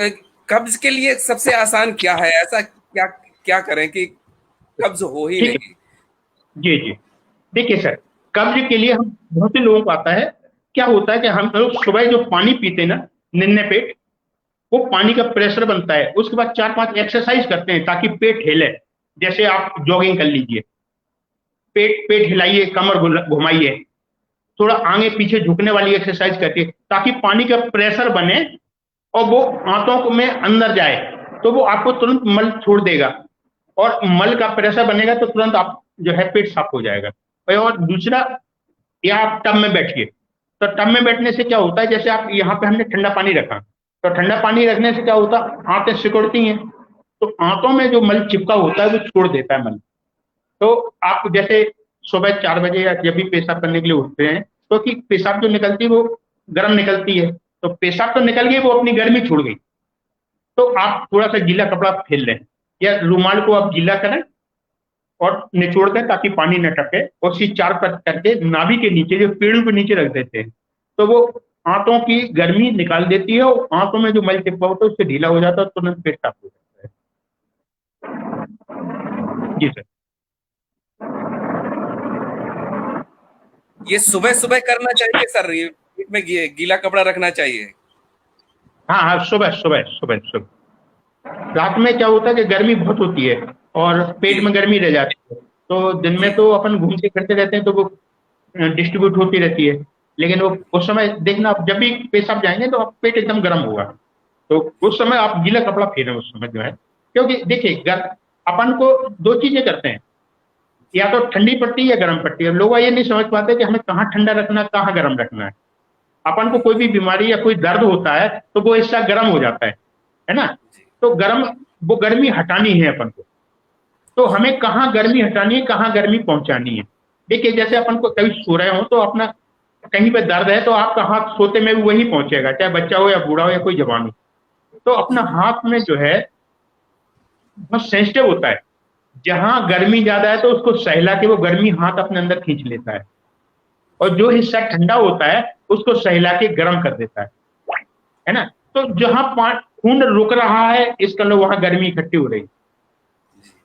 कब्ज के लिए सबसे आसान क्या है? ऐसा क्या क्या करें कि कब्ज हो ही ठीक है, नहीं? जी जी, देखिए सर, कब्ज के लिए हम बहुत से लोगों को आता है, क्या होता है कि हम लोग सुबह जो पानी पीते हैं ना, निन्ने पेट, वो पानी का प्रेशर बनता है। उसके बाद 4-5 एक्सरसाइज करते हैं ताकि पेट हिले। जैसे आप जॉगिंग कर लीजिए, पेट पेट हिलाइए, कमर घुमाइए, थोड़ा आगे पीछे झुकने वाली एक्सरसाइज करके, ताकि पानी का प्रेशर बने और वो आंतों में अंदर जाए, तो वो आपको तुरंत मल छोड़ देगा, और मल का प्रेशर बनेगा तो तुरंत आप जो है पेट साफ हो जाएगा। और दूसरा, या आप टब में बैठिए, तो टब में बैठने से क्या होता है, जैसे आप यहाँ पे हमने ठंडा पानी रखा, तो ठंडा पानी रखने से क्या होता है, आंतें सिकुड़ती हैं, तो आंतों में जो मल चिपका होता है वो छोड़ देता है मल। तो आप जैसे सुबह 4 बजे या जब भी पेशाब करने के लिए उठते हैं, तो कि पेशाब जो निकलती है वो गर्म निकलती है, तो पेशाब तो निकल गई, वो अपनी गर्मी छोड़ गई, तो आप थोड़ा सा गीला कपड़ा फेर लें, या रूमाल को आप गीला करें और निचोड़ दें ताकि पानी न टपके, और उसकी 4 परत करके नाभि के नीचे, जो पेड़ों के नीचे रख देते हैं, तो वो आंतों की गर्मी निकाल देती है, और आंतों में जो मल चिपका होता है उससे ढीला हो जाता है, तुरंत पेट साफ हो जाता है। जी सर। ये सुबह सुबह करना चाहिए सर, ये पेट में गीला कपड़ा रखना चाहिए? हाँ हाँ, सुबह सुबह सुबह सुबह। रात में क्या होता है कि गर्मी बहुत होती है और पेट में गर्मी रह जाती है, तो दिन में तो अपन घूमते फिरते रहते हैं, तो वो डिस्ट्रीब्यूट होती रहती है, लेकिन वो उस समय देखना, आप जब भी पेशाब जाएंगे तो आप पेट एकदम गर्म होगा, तो उस समय आप गीला कपड़ा फेरें उस समय जो है, क्योंकि देखिए अपन को 2 चीजें करते हैं, या तो ठंडी पट्टी या गर्म पट्टी। अब लोग ये नहीं समझ पाते कि हमें कहाँ ठंडा रखना है, कहाँ गर्म रखना है। अपन को कोई भी बीमारी या कोई दर्द होता है तो वो हिस्सा गर्म हो जाता है ना, तो गर्म, वो गर्मी हटानी है अपन को, तो हमें कहाँ गर्मी हटानी है, कहाँ गर्मी पहुंचानी है। देखिए जैसे अपन को कभी सो रहे हो तो अपना कहीं पे दर्द है, तो आपका हाथ सोते में भी वही पहुंचेगा, चाहे बच्चा हो या बूढ़ा हो या कोई जवान हो, तो अपना हाथ में जो है बहुत सेंसिटिव होता है, जहां गर्मी ज्यादा है तो उसको सहला के वो गर्मी हाथ अपने अंदर खींच लेता है, और जो हिस्सा ठंडा होता है उसको सहला के गर्म कर देता है ना। तो जहां खून रुक रहा है इसका लो, वहां गर्मी इकट्ठी हो रही है,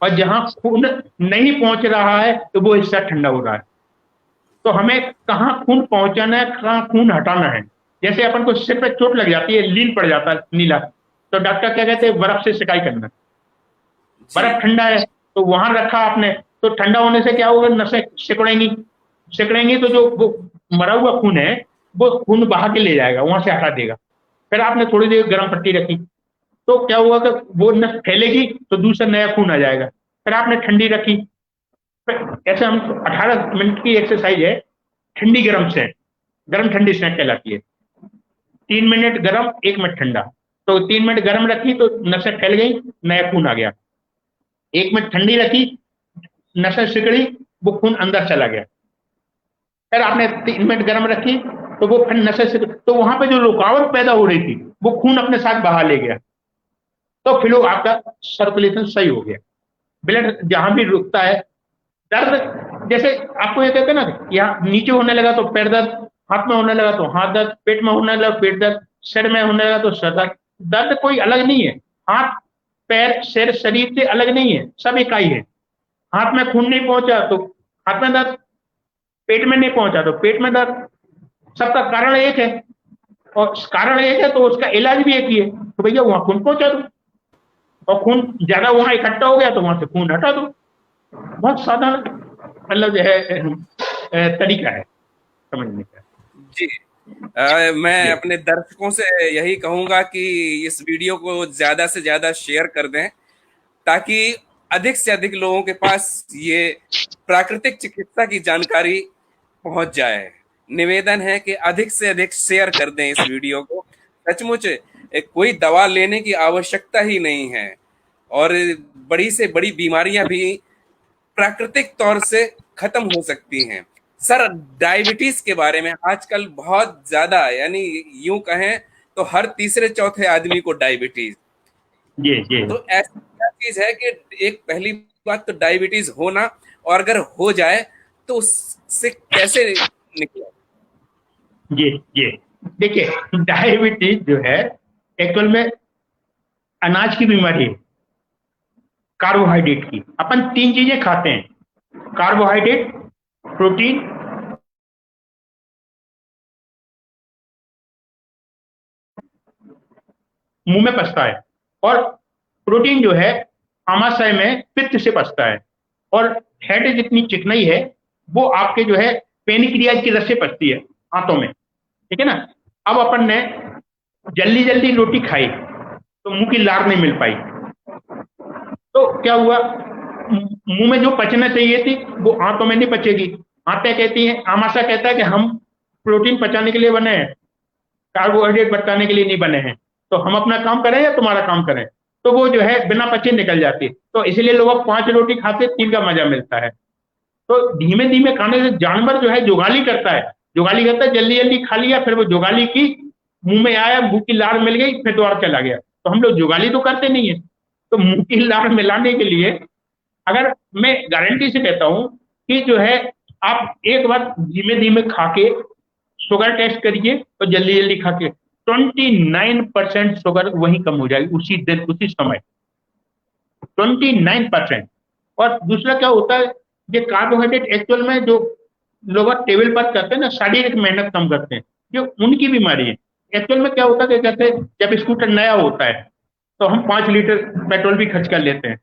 और जहां खून नहीं पहुंच रहा है तो वो हिस्सा ठंडा हो रहा है। तो हमें कहाँ खून पहुंचाना है, कहाँ खून हटाना है। जैसे अपन को सिर पे चोट लग जाती है, लील पड़ जाता है नीला, तो डॉक्टर क्या कहते हैं, बर्फ से सिकाई करना। बर्फ ठंडा है तो वहां रखा आपने, तो ठंडा होने से क्या होगा, नसें सिकुड़ेंगी, सिकुड़ेंगी तो जो वो मरा हुआ खून है वो खून बहा के ले जाएगा, वहां से हटा देगा। फिर आपने थोड़ी देर गर्म पट्टी रखी, तो क्या हुआ कि वो नस फैलेगी तो दूसरा नया खून आ जाएगा। फिर आपने ठंडी रखी, फिर ऐसे हम 18 मिनट की एक्सरसाइज है, ठंडी गर्म सेट, गर्म ठंडी सेट कहलाती है। 3 मिनट गर्म, 1 मिनट ठंडा, तो 3 मिनट गर्म रखी तो नसें फैल गई, नया खून आ गया। 1 मिनट ठंडी रखी, नसें सिकड़ी, वो खून अंदर चला गया। फिर आपने 3 मिनट गर्म रखी, तो वो फिर नसें सिकड़ी, तो वहां पे जो रुकावट पैदा हो रही थी वो खून अपने साथ बहा ले गया, तो फिर वो आपका सर्कुलेशन सही हो गया। ब्लड जहां भी रुकता है, दर्द जैसे आपको ये कहते हैं ना, यहाँ नीचे होने लगा तो पैर दर्द, हाथ में होने लगा तो हाथ दर्द, पेट में होने लगा पेट दर्द, सिर में होने लगा तो सर दर्द। दर्द कोई अलग नहीं है, हाथ पैर सिर शरीर से अलग नहीं है, सब इकाई है। हाथ में खून नहीं पहुंचा तो हाथ में दर्द, पेट में नहीं पहुंचा तो पेट में दर्द, सबका कारण एक है, और कारण एक है तो उसका इलाज भी एक ही है, तो भैया वहां खून पहुंचा दो, और खून ज्यादा वहां इकट्ठा हो गया तो वहां से खून हटा दो। बहुत साधारण मतलब जो है तरीका है समझने का। जी। मैं अपने दर्शकों से यही कहूंगा कि इस वीडियो को ज्यादा से ज्यादा शेयर कर दें, ताकि अधिक से अधिक लोगों के पास ये प्राकृतिक चिकित्सा की जानकारी पहुंच जाए। निवेदन है कि अधिक से अधिक शेयर कर दें इस वीडियो को। सचमुच कोई दवा लेने की आवश्यकता ही नहीं है, और बड़ी से बड़ी बीमारियां भी प्राकृतिक तौर से खत्म हो सकती हैं। सर, डायबिटीज के बारे में आजकल बहुत ज्यादा, यानी यूं कहें तो हर तीसरे चौथे आदमी को डायबिटीज। जी तो ऐसी क्या चीज है कि एक पहली बात तो डायबिटीज होना, और अगर हो जाए तो उससे कैसे निकले? जी देखिए डायबिटीज जो है एक्चुअल में अनाज की बीमारी है, कार्बोहाइड्रेट की। अपन 3 चीजें खाते हैं, कार्बोहाइड्रेट, प्रोटीन, मुंह में पचता है, और प्रोटीन जो है आमाशय में पित्त से पचता है, और फैट जितनी चिकनाई है वो आपके जो है पेनिक्रियाज की रस से पचती है हाथों में, ठीक है ना। अब अपन ने जल्दी जल्दी रोटी खाई तो मुंह की लार नहीं मिल पाई, तो क्या हुआ, मुंह में जो पचना चाहिए थी वो आंतों में नहीं पचेगी। आंतें कहती हैं, आमाशय कहता है कि हम प्रोटीन पचाने के लिए बने हैं, कार्बोहाइड्रेट पचाने के लिए नहीं बने हैं, तो हम अपना काम करें या तुम्हारा काम करें, तो वो जो है बिना पचे निकल जाती। तो इसलिए लोग 5 रोटी खाते, 3 का मजा मिलता है। तो धीमे धीमे खाने से जानवर जो है जुगाली करता है, जल्दी जल्दी खा लिया, फिर वो जुगाली की मुंह में आया, मुंह की लार मिल गई, फिर दोबारा चला गया। तो हम लोग जुगाली तो करते नहीं है। तो मुंह की लार मिलाने के लिए, अगर मैं गारंटी से कहता हूं कि जो है आप एक बार धीमे धीमे खा के शुगर टेस्ट करिए, और जल्दी जल्दी खा के 29% शुगर वहीं कम हो जाएगी उसी दिन उसी समय, 29%। और दूसरा क्या होता है, ये कार्बोहाइड्रेट एक्चुअल में जो लोग टेबल पर करते हैं ना, शारीरिक मेहनत कम करते हैं, जो उनकी बीमारी है। एक्चुअल में क्या होता है कि कहते हैं जब स्कूटर नया होता है तो हम 5 लीटर पेट्रोल भी खर्च कर लेते हैं,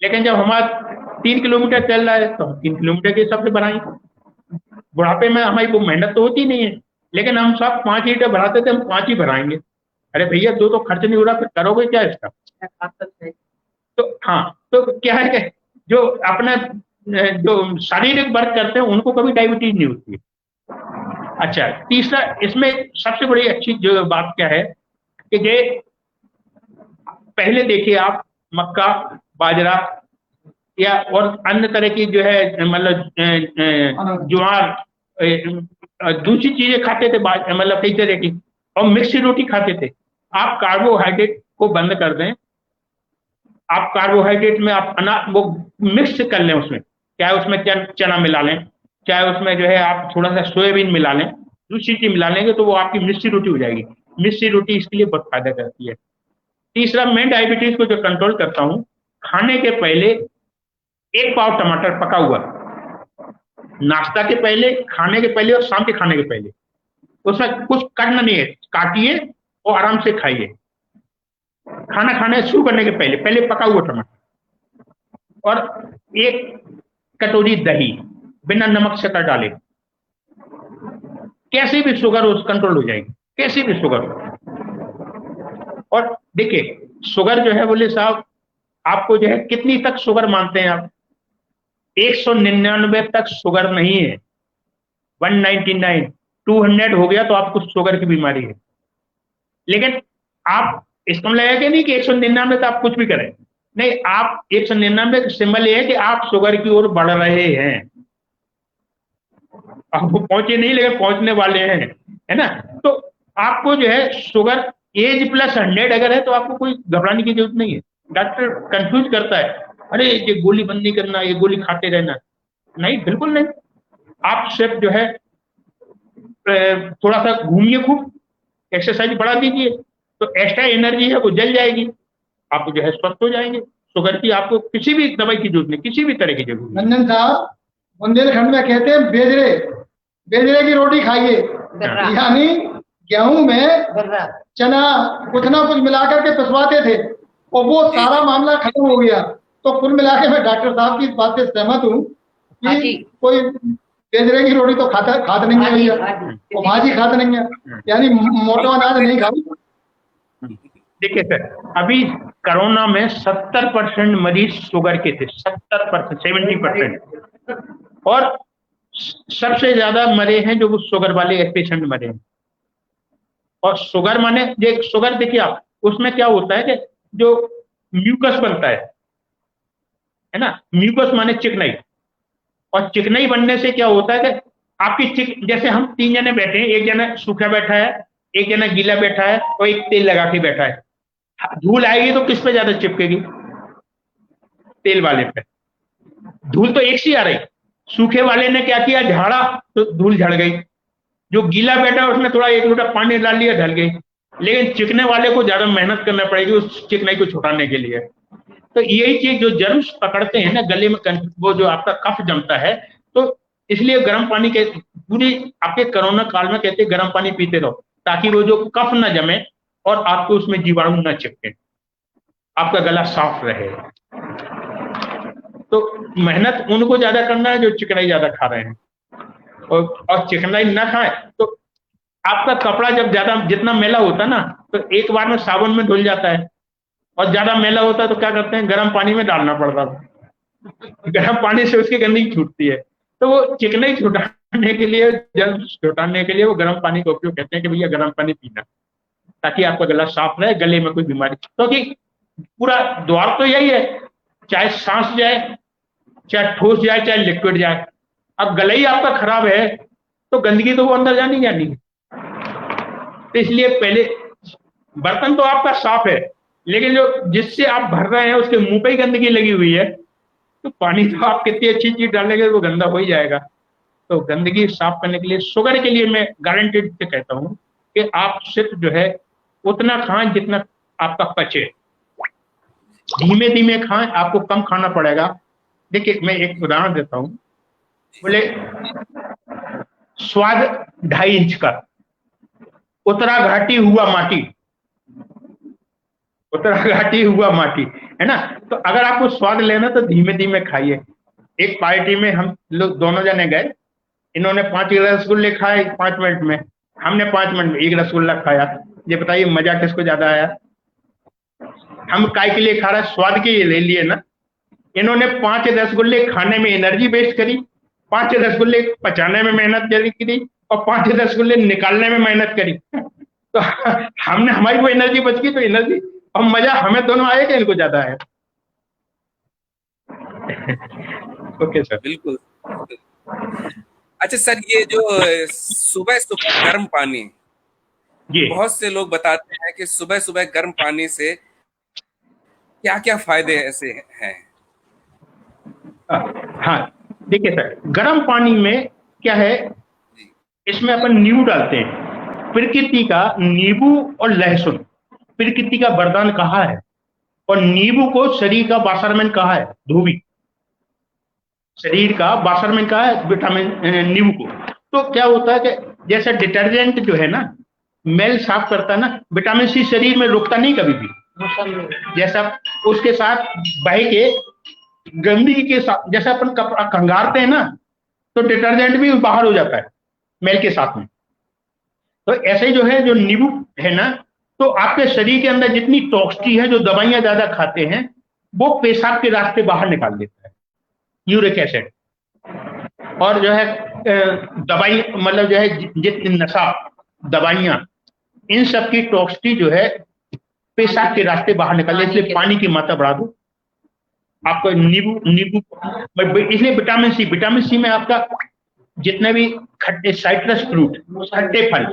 लेकिन जब हमारा 3 किलोमीटर चल रहा है तो हम 3 किलोमीटर के हिसाब से बढ़ाएंगे। बुढ़ापे में हमारी वो मेहनत तो होती नहीं है, लेकिन हम सब 5 लीटर बढ़ाते थे, हम 5 ही बढ़ाएंगे। अरे भैया 2 तो खर्च नहीं हो रहा, फिर करोगे क्या इसका। तो हाँ, तो क्या है कि जो अपना जो शारीरिक वर्क करते हैं उनको कभी डायबिटीज नहीं होती है। अच्छा, तीसरा इसमें सबसे बड़ी अच्छी जो बात क्या है कि ये पहले देखिए आप मक्का, बाजरा या और अन्य तरह की जो है मतलब ज्वार, दूसरी चीजें खाते थे, मतलब कई तरह की, और मिक्सी रोटी खाते थे। आप कार्बोहाइड्रेट को बंद कर दें, आप कार्बोहाइड्रेट में आप वो मिक्स कर लें, उसमें चाहे उसमें चना मिला लें, चाहे उसमें जो है आप थोड़ा सा सोयाबीन मिला लें, दूसरी चीज मिला लेंगे तो वो आपकी मिक्सी रोटी हो जाएगी। मिक्सी रोटी इसके लिए बहुत फायदा करती है। तीसरा, मैं डायबिटीज को जो कंट्रोल करता हूँ, खाने के पहले 1 पाव टमाटर पका हुआ, नाश्ता के पहले, खाने के पहले और शाम के खाने के पहले, उसमें कुछ करना नहीं है, काटिए और आराम से खाइए। खाना खाने शुरू करने के पहले पहले पका हुआ टमाटर, और 1 कटोरी दही बिना नमक शक्कर डाले, कैसे भी शुगर उस कंट्रोल हो जाएगी, कैसे भी शुगर। और देखिए शुगर जो है, बोले साहब आपको जो है कितनी तक शुगर मानते हैं आप, 199 तक शुगर नहीं है, 199, 200 हो गया तो आपको शुगर की बीमारी है। लेकिन आप इसका मतलब है कि नहीं कि 199 तो आप कुछ भी करें, नहीं, आप 199 का सिंबल ये है कि आप शुगर की ओर बढ़ रहे हैं। आप पहुंचे नहीं, लेकिन पहुंचने वाले हैं, है ना। तो आपको जो है शुगर एज प्लस 100 अगर है तो आपको कोई घबराने की जरूरत नहीं है। डॉक्टर कंफ्यूज करता है, अरे ये गोली बंद नहीं करना, ये गोली खाते रहना, नहीं, बिल्कुल नहीं। आप सिर्फ जो है थोड़ा सा घूमिए, खूब एक्सरसाइज बढ़ा दीजिए, तो एक्स्ट्रा एनर्जी है वो जल जाएगी, आप जो है स्वस्थ हो जाएंगे। शुगर की आपको किसी भी दवाई की जरूरत नहीं, किसी भी तरह की जरूरत नहीं। नंदन साहब, बुंदेलखंड में कहते हैं बेजरे की रोटी खाइए, यानी गेहूं में चना कुछ ना कुछ मिलाकर के पिसवाते थे, और वो सारा मामला खत्म हो गया। तो कुल मिला के मैं डॉक्टर साहब की इस बात से सहमत हूँ कि कोई बेजरे की रोटी तो खाते नहीं है भैया, और भाजी खाते नहीं है, यानी मोटा अनाज नहीं खाते। देखिए सर, अभी कोरोना में 70% मरीज शुगर के थे, 70%, 70%, और सबसे ज्यादा मरे हैं जो वो शुगर वाले पेशेंट मरे हैं। और शुगर माने शुगर देखिए आप, उसमें क्या होता है कि जो म्यूकस बनता है ना, म्यूकस माने चिकनाई, और चिकनाई बनने से क्या होता है कि आपकी जैसे हम 3 जने बैठे हैं, एक जना सूखा बैठा है, एक जना गीला बैठा है, और एक तेल लगा के बैठा है। धूल आएगी तो किस पे ज्यादा चिपकेगी, तेल वाले पे। धूल तो एक सी आ रही, सूखे वाले ने क्या किया, झाड़ा तो धूल झड़ गई, जो गीला बैठा उसने थोड़ा 1 लोटा पानी डाल लिया, ढल गई। लेकिन चिकने वाले को ज्यादा मेहनत करना पड़ेगी उस चिकनाई को छुटाने के लिए। तो यही चीज जो जर्म्स पकड़ते हैं ना गले में, वो जो आपका कफ जमता है, तो इसलिए गर्म पानी के पूरी आपके कोरोना काल में कहते हैं गर्म पानी पीते रहो, ताकि वो जो कफ ना जमे और आपको उसमें जीवाणु न चिपके, आपका गला साफ रहे। तो मेहनत उनको ज्यादा करना है जो चिकनाई ज्यादा खा रहे हैं, और चिकनाई ना खाएं तो आपका कपड़ा जब ज्यादा जितना मैला होता है ना, तो एक बार में साबुन में धुल जाता है, और ज्यादा मैला होता है तो क्या करते हैं, गर्म पानी में डालना पड़ता है। गर्म पानी से उसकी गंदगी छूटती है। तो वो चिकनाई छुटाने के लिए, जल छुटाने के लिए वो गर्म पानी का उपयोग करते हैं कि भैया गर्म पानी पीना, ताकि आपका गला साफ रहे, गले में कोई बीमारी। क्योंकि पूरा द्वार तो यही है, चाहे सांस जाए, चाहे ठोस जाए, चाहे लिक्विड जाए। अब गला ही आपका खराब है तो गंदगी तो वो अंदर जानी जानी है। तो इसलिए पहले बर्तन तो आपका साफ है, लेकिन जो जिससे आप भर रहे हैं उसके मुंह पे ही गंदगी लगी हुई है, तो पानी तो आप कितनी अच्छी चीज डालेंगे वो गंदा हो ही जाएगा। तो गंदगी साफ करने के लिए, शुगर के लिए मैं गारंटेड से कहता हूँ कि आप सिर्फ जो है उतना खाएं जितना आपका पचे, धीमे धीमे खाएं, आपको कम खाना पड़ेगा। देखिए मैं एक उदाहरण देता हूँ। बोले स्वाद 2.5 इंच का, उतरा घाटी हुआ माटी, उतरा घाटी हुआ माटी, है ना। तो अगर आपको स्वाद लेना तो धीमे धीमे खाइए। एक पार्टी में हम लोग दोनों जने गए, इन्होंने 5 रसगुल्ले खाए 5 मिनट में, हमने 5 मिनट में 1 रसगुल्ला खाया। ये बताइए मजा किसको ज्यादा आया? हम काय के लिए खा रहे, स्वाद के लिए ना। इन्होंने 5 रसगुल्ले खाने में एनर्जी वेस्ट करी, 5 रसगुल्ले पचाने में मेहनत करी, और 5 रसगुल्ले निकालने में मेहनत करी। तो हमने, हमारी वो एनर्जी बच गई, तो एनर्जी और मजा हमें दोनों आएगा, इनको ज्यादा आया। Okay sir. बिल्कुल। अच्छा सर, ये जो सुबह सुबह गर्म पानी, जी बहुत से लोग बताते हैं कि सुबह सुबह गर्म पानी से क्या क्या फायदे ऐसे हैं? हाँ देखिए सर, गर्म पानी में क्या है, इसमें अपन नींबू डालते हैं। प्रकृति का नींबू और लहसुन प्रकृति का वरदान कहा है, और नींबू को शरीर का वाशरमैन कहा है, धोबी, शरीर का वाशरमैन कहा है विटामिन नींबू को। तो क्या होता है कि जैसे डिटर्जेंट जो है ना, मैल साफ करता है ना, विटामिन सी शरीर में रुकता नहीं कभी भी, जैसा उसके साथ बह के गंदगी के साथ, जैसे अपन कपड़ा कंगारते हैं ना, तो डिटर्जेंट भी बाहर हो जाता है मैल के साथ में। तो ऐसे ही जो है, जो नींबू है ना, तो आपके शरीर के अंदर जितनी टॉक्सिटी है, जो दवाइयां ज्यादा खाते हैं, वो पेशाब के रास्ते बाहर निकाल देता है, यूरिक एसिड। और जो है दवाई, मतलब जो है जितनी नशा, दवाइयां, इन सब की टॉक्सिटी जो है पेशाब के रास्ते बाहर निकाल देती है। इसलिए पानी की मात्रा बढ़ा दो। आपको नींबू इसलिए विटामिन सी में आपका जितने भी खट्टे साइट्रस फ्रूट, खट्टे फल,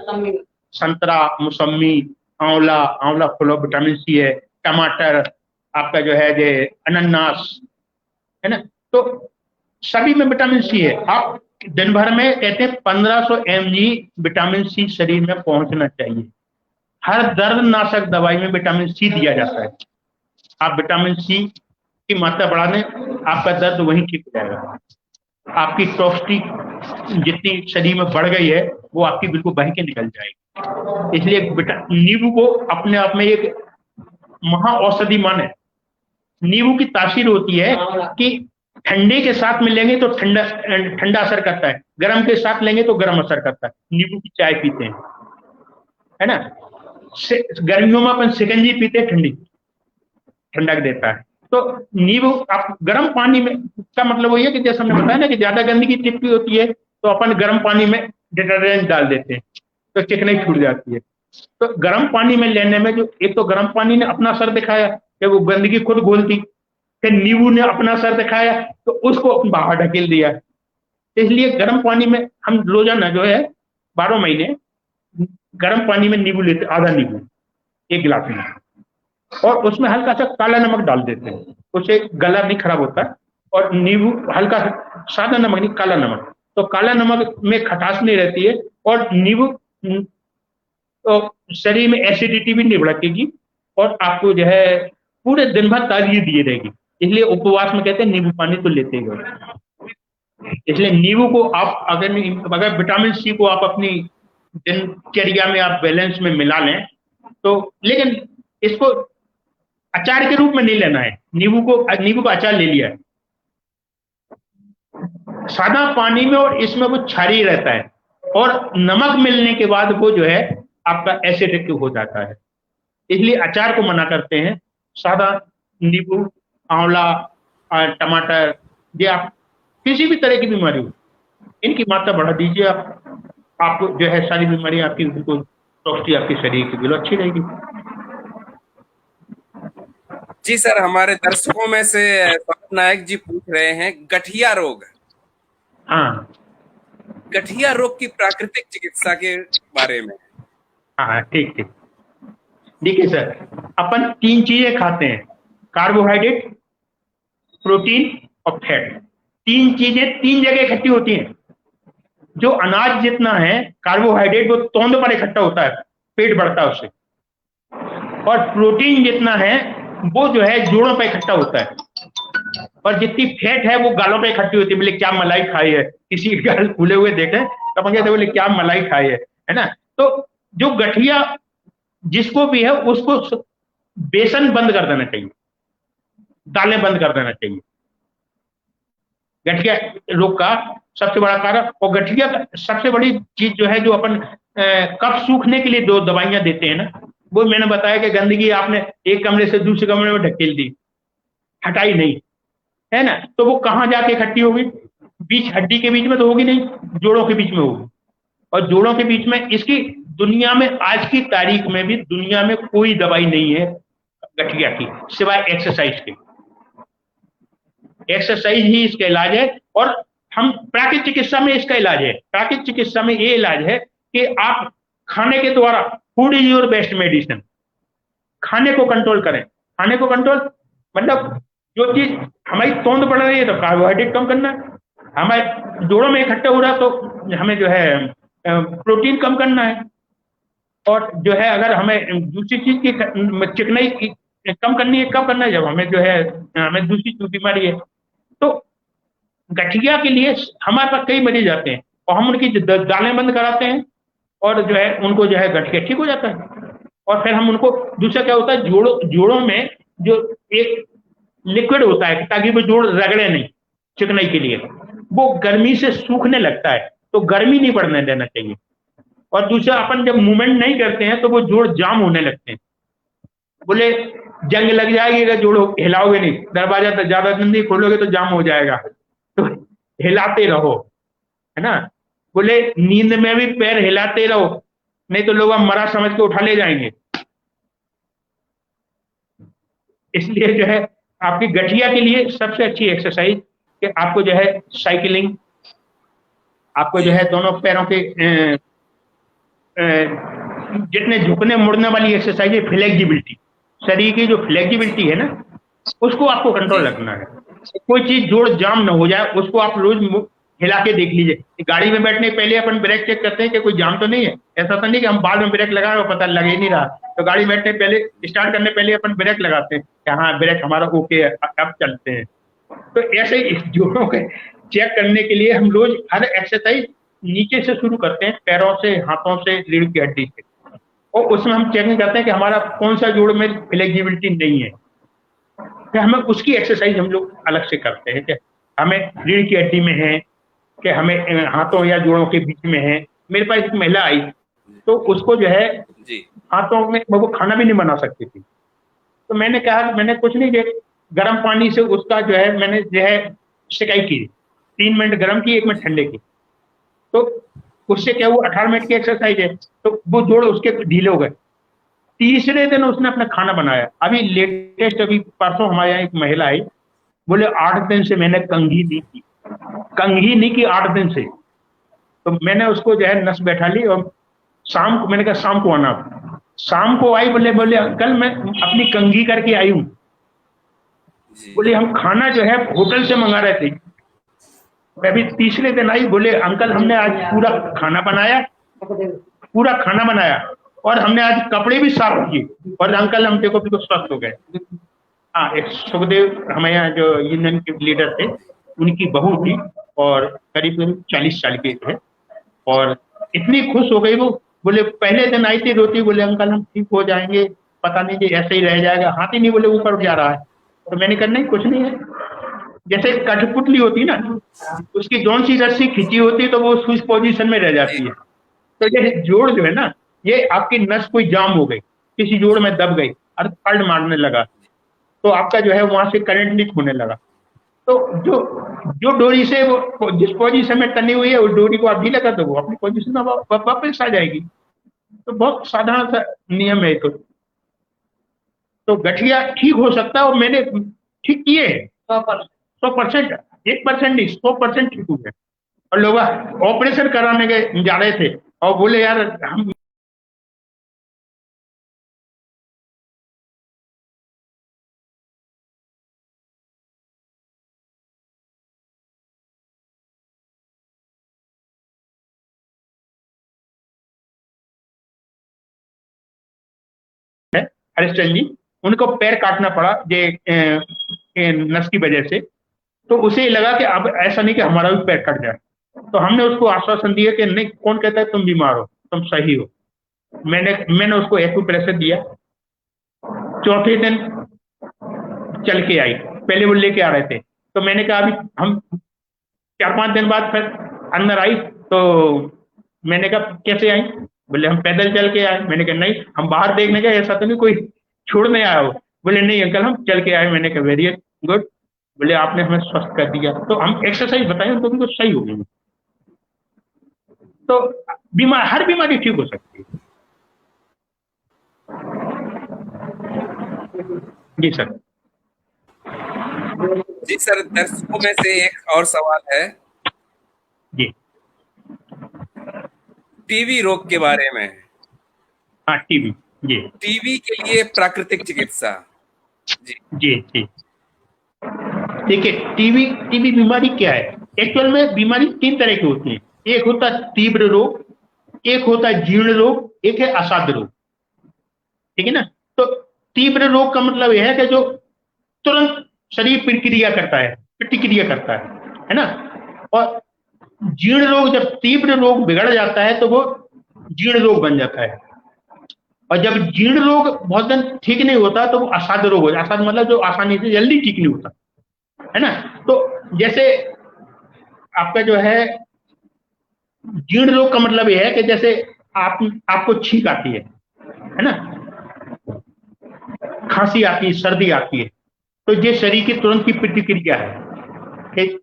संतरा, मौसमी, आंवला, आंवला फुल ऑफ विटामिन सी है, टमाटर, आपका जो है ये अनानास, है ना, तो सभी में विटामिन सी है। आप दिन भर में कहते हैं 1500 mg विटामिन सी शरीर में पहुंचना चाहिए। हर दर्द नाशक दवाई में विटामिन सी दिया जाता है। आप विटामिन सी की मात्रा बढ़ा दें, आपका दर्द वहीं ठीक हो जाएगा। आपकी टॉक्सिटी जितनी शरीर में बढ़ गई है, वो आपकी बिल्कुल बह के निकल जाएगी। इसलिए नींबू को अपने आप में एक महा औषधि माने। नींबू की तासीर होती है कि ठंडे के साथ में लेंगे तो ठंडा असर करता है, गर्म के साथ लेंगे तो गर्म असर करता है। नींबू की चाय पीते हैं, है ना, गर्मियों में अपन शिकंजी पीते हैं, ठंडी ठंडक देता है। तो नींबू आप गर्म पानी में, का मतलब वही है कि जैसे हमने बताया ना कि ज्यादा गंदगी चिपकी होती है, तो अपन गर्म पानी में डिटर्जेंट डाल देते हैं, तो चिकनाई छूट जाती है। तो गर्म पानी में लेने में जो, एक तो गर्म पानी ने अपना असर दिखाया कि वो गंदगी खुद घोलती, फिर नींबू ने अपना असर दिखाया तो उसको बाहर ढकेल दिया। इसलिए गर्म पानी में हम रोजाना जो है 12 महीने गर्म पानी में नींबू लेते, आधा नींबू 1 गिलास में, और उसमें हल्का सा काला नमक डाल देते हैं, उससे गला नहीं खराब होता। और नींबू हल्का सादा नमक नहीं, काला नमक, तो काला नमक में खटास नहीं रहती है, और नींबू तो शरीर में एसिडिटी भी नहीं भड़केगी, और आपको जो है पूरे दिन भर ताजगी दिए रहेगी। इसलिए उपवास में कहते हैं नींबू पानी तो लेते ही हो। इसलिए नींबू को आप अगर विटामिन सी को आप अपनी दिनचर्या में आप बैलेंस में मिला लें, तो लेकिन इसको अचार के रूप में नहीं लेना है। नींबू का अचार ले लिया है, सादा पानी में, और इसमें वो क्षारीय रहता है, और नमक मिलने के बाद वो जो है आपका एसिडिक हो जाता है, इसलिए अचार को मना करते हैं। सादा नींबू, आंवला, टमाटर, ये आप किसी भी तरह की बीमारी हो, इनकी मात्रा बढ़ा दीजिए आपको जो है सारी बीमारियां आपकी बिल्कुल रोशनी आपके शरीर की बिल्कुल अच्छी रहेगी। जी सर, हमारे दर्शकों में से सौरभ नायक जी पूछ रहे हैं गठिया रोग। हाँ, गठिया रोग की प्राकृतिक चिकित्सा के बारे में। हाँ, ठीक ठीक। देखिए सर, अपन 3 चीजें खाते हैं, कार्बोहाइड्रेट, प्रोटीन और फैट। 3 चीजें 3 जगह इकट्ठी होती हैं। जो अनाज जितना है कार्बोहाइड्रेट वो तोंद पर इकट्ठा होता है, पेट बढ़ता है उससे, और प्रोटीन जितना है वो जो है जोड़ों पर इकट्ठा होता है, और जितनी फैट है वो गालों पे इकट्ठी होती है। बोले क्या मलाई खाई है, किसी के गाल फूले हुए देखे तो अपन कहते बोले क्या मलाई खाई है ना। तो जो गठिया जिसको भी है उसको बेसन बंद कर देना चाहिए, दालें बंद कर देना चाहिए। गठिया रोग का सबसे बड़ा कारण, और गठिया का सबसे बड़ी चीज जो है, जो अपन कफ सूखने के लिए 2 दवाइयां देते हैं ना, वो मैंने बताया कि गंदगी आपने एक कमरे से दूसरे कमरे में ढकेल दी, हटाई नहीं, है ना, तो वो कहाँ जाके इकट्ठी होगी? बीच हड्डी के बीच में तो होगी नहीं, जोड़ों के बीच में होगी। और जोड़ों के बीच में इसकी दुनिया में आज की तारीख में भी दुनिया में कोई दवाई नहीं है गठिया की, सिवाय एक्सरसाइज के। एक्सरसाइज ही इसका इलाज है, और हम प्राकृतिक चिकित्सा में इसका इलाज है। प्राकृतिक चिकित्सा में ये इलाज है कि आप खाने के द्वारा, food is your best medicine, खाने को कंट्रोल करें। खाने को कंट्रोल मतलब जो चीज हमारी तोंद बढ़ रही है तो कार्बोहाइड्रेट कम करना है, हमारे जोड़ों में इकट्ठा हो रहा तो हमें जो है प्रोटीन कम करना है, और जो है अगर हमें दूसरी चीज की चिकनाई कम करनी है, कब करना है? जब हमें जो है हमें दूसरी बीमारी है। तो गठिया के लिए हमारे पास कई मरीज आते हैं और हम उनकी दालें बंद कराते हैं, और जो है उनको जो है गठिया ठीक हो जाता है। और फिर हम उनको, दूसरा क्या होता है, जोड़ों में जो एक लिक्विड होता है ताकि वो जोड़ रगड़े नहीं, चिकनाई के लिए, वो गर्मी से सूखने लगता है, तो गर्मी नहीं पड़ने देना चाहिए। और दूसरा, अपन जब मूवमेंट नहीं करते हैं तो वो जोड़ जाम होने लगते हैं। बोले जंग लग जाएगी अगर जोड़ हिलाओगे नहीं, दरवाजा तो ज्यादा दिन नहीं खोलोगे तो जाम हो जाएगा, तो हिलाते रहो, है ना। बोले नींद में भी पैर हिलाते रहो, नहीं तो लोग मरा समझ के उठा ले जाएंगे। इसलिए जो है आपकी गठिया के लिए सबसे अच्छी एक्सरसाइज कि आपको जो है साइकिलिंग, आपको जो है दोनों पैरों के जितने झुकने मुड़ने वाली एक्सरसाइज है, फ्लेक्सिबिलिटी, शरीर की जो फ्लेक्सिबिलिटी है ना, उसको आपको कंट्रोल रखना है। कोई चीज जोड़ जाम ना हो जाए, उसको आप रोज हिला के देख लीजिए। गाड़ी में बैठने के पहले अपन ब्रेक चेक करते हैं कि कोई जाम तो नहीं है। ऐसा तो नहीं कि हम बाद में ब्रेक लगाए और पता लगे ही नहीं रहा, तो गाड़ी बैठने पहले, स्टार्ट करने पहले अपन ब्रेक लगाते हैं कि हाँ ब्रेक हमारा ओके है, अब चलते हैं। तो ऐसे जोड़ों के चेक करने के लिए हम रोज हर एक्सरसाइज नीचे से शुरू करते हैं, पैरों से, हाथों से, रीढ़ की हड्डी से, और उसमें हम चेकिंग करते हैं कि हमारा कौन सा जोड़ में फ्लेक्सिबिलिटी नहीं है, कि हमें उसकी एक्सरसाइज हम लोग अलग से करते हैं कि हमें रीढ़ की हड्डी में है, कि हमें हाथों या जोड़ों के बीच में है। मेरे पास एक महिला आई तो उसको जो है हाथों में वो खाना भी नहीं बना सकती थी, तो मैंने कहा, मैंने कुछ नहीं किया, गर्म पानी से उसका जो है मैंने जो है सिकाई की, 3 मिनट गर्म की, 1 मिनट ठंडे की, तो उससे क्या, वो 18 मिनट की एक्सरसाइज है, तो वो जोड़ उसके ढीले हो गए। तीसरे दिन उसने अपना खाना बनाया। अभी लेटेस्ट, अभी परसों हमारे यहाँ एक महिला आई, बोले 8 दिन से मैंने कंघी नहीं की, 8 दिन से। तो मैंने उसको जो है नस बैठा ली, और शाम को मैंने कहा शाम को आना। शाम को आई, बोले कल मैं अपनी कंघी करके आई हूँ। बोले हम खाना जो है होटल से मंगा रहे थे। मैं भी तीसरे दिन आई, बोले अंकल हमने आज पूरा खाना बनाया और हमने आज कपड़े भी साफ किए, और अंकल हम देखो बिल्कुल स्वस्थ हो गए। हाँ, एक सुखदेव हमारे यहाँ जो यूनियन के लीडर थे, उनकी बहू थी और करीब 40 साल की थे, और इतनी खुश हो गई वो, बोले पहले दिन आई थी रोती, बोले अंकल हम ठीक हो जाएंगे, पता नहीं कि ऐसे ही रह जाएगा, हाथ ही नहीं बोले ऊपर जा रहा है। तो मैंने कहा नहीं कुछ नहीं है, जैसे कठपुतली होती है ना, उसकी जौन सी रस्सी खिंची होती है तो वो उस पोजीशन में रह जाती है। तो ये जोड़ जो है ना, ये आपकी नस कोई जाम हो गई, किसी जोड़ में दब गई और पल्ट मारने लगा, तो आपका जो है वहां से करंट लीक होने लगा। तो जो जो डोरी से वो जिस पोजीशन में टनी हुई है उस डोरी को आप ढीला कर दो, वो अपनी पोजीशन में वापस आ जाएगी। तो बहुत साधारण सा नियम है। तो गठिया ठीक हो सकता है और मैंने ठीक किए हैं 100%, 1% नहीं 100% ठीक हुए। और लोग ऑपरेशन कराने के जा रहे थे और बोले यार हम हरिश्चंद्र जी, उनको पैर काटना पड़ा ये नस की वजह से। तो उसे लगा कि अब ऐसा नहीं कि हमारा भी पैर कट जाए। तो हमने उसको आश्वासन दिया कि नहीं, कौन कहता है तुम बीमार हो, तुम सही हो। मैंने उसको एक्यूप्रेशर दिया। चौथे दिन चल के आई, पहले वो लेके आ रहे थे। तो मैंने कहा अभी हम 4-5 दिन बाद फिर अंदर आई। तो मैंने कहा कैसे आई, बोले हम पैदल चल के आए। मैंने कहा नहीं, हम बाहर देखने गए, ऐसा तो नहीं कोई छोड़ने आया हो। बोले नहीं अंकल हम चल के आए। मैंने कहा वेरी गुड। बोले आपने हमें स्वस्थ कर दिया। तो हम एक्सरसाइज बताएं तो बिल्कुल सही हो गई। तो हर बीमारी ठीक हो सकती है। जी सर। जी सर, दर्शकों में से एक और सवाल है जी। टीबी रोग के बारे में। हाँ टीबी। जी टीबी के लिए प्राकृतिक चिकित्सा। जी जी जी। देखिए टीबी टीबी बीमारी क्या है। एक्चुअल में बीमारी 3 तरह की होती है। एक होता है तीव्र रोग, एक होता है जीर्ण रोग, एक है असाध्य रोग। ठीक है ना। तो तीव्र रोग का मतलब यह है कि जो तुरंत शरीर प्रतिक्रिया करता है ना। और जीर्ण रोग, जब तीव्र रोग बिगड़ जाता है तो वो जीर्ण रोग बन जाता है। और जब जीर्ण रोग बहुत दिन ठीक नहीं होता तो वो असाध्य रोग हो जाता है। असाध्य मतलब जो आसानी से जल्दी ठीक नहीं होता है ना। तो जैसे आपका जो है जीर्ण रोग का मतलब यह है कि जैसे आपको छींक आती है ना, खांसी आती है, सर्दी आती है, तो ये शरीर की तुरंत की प्रतिक्रिया है। ठीक।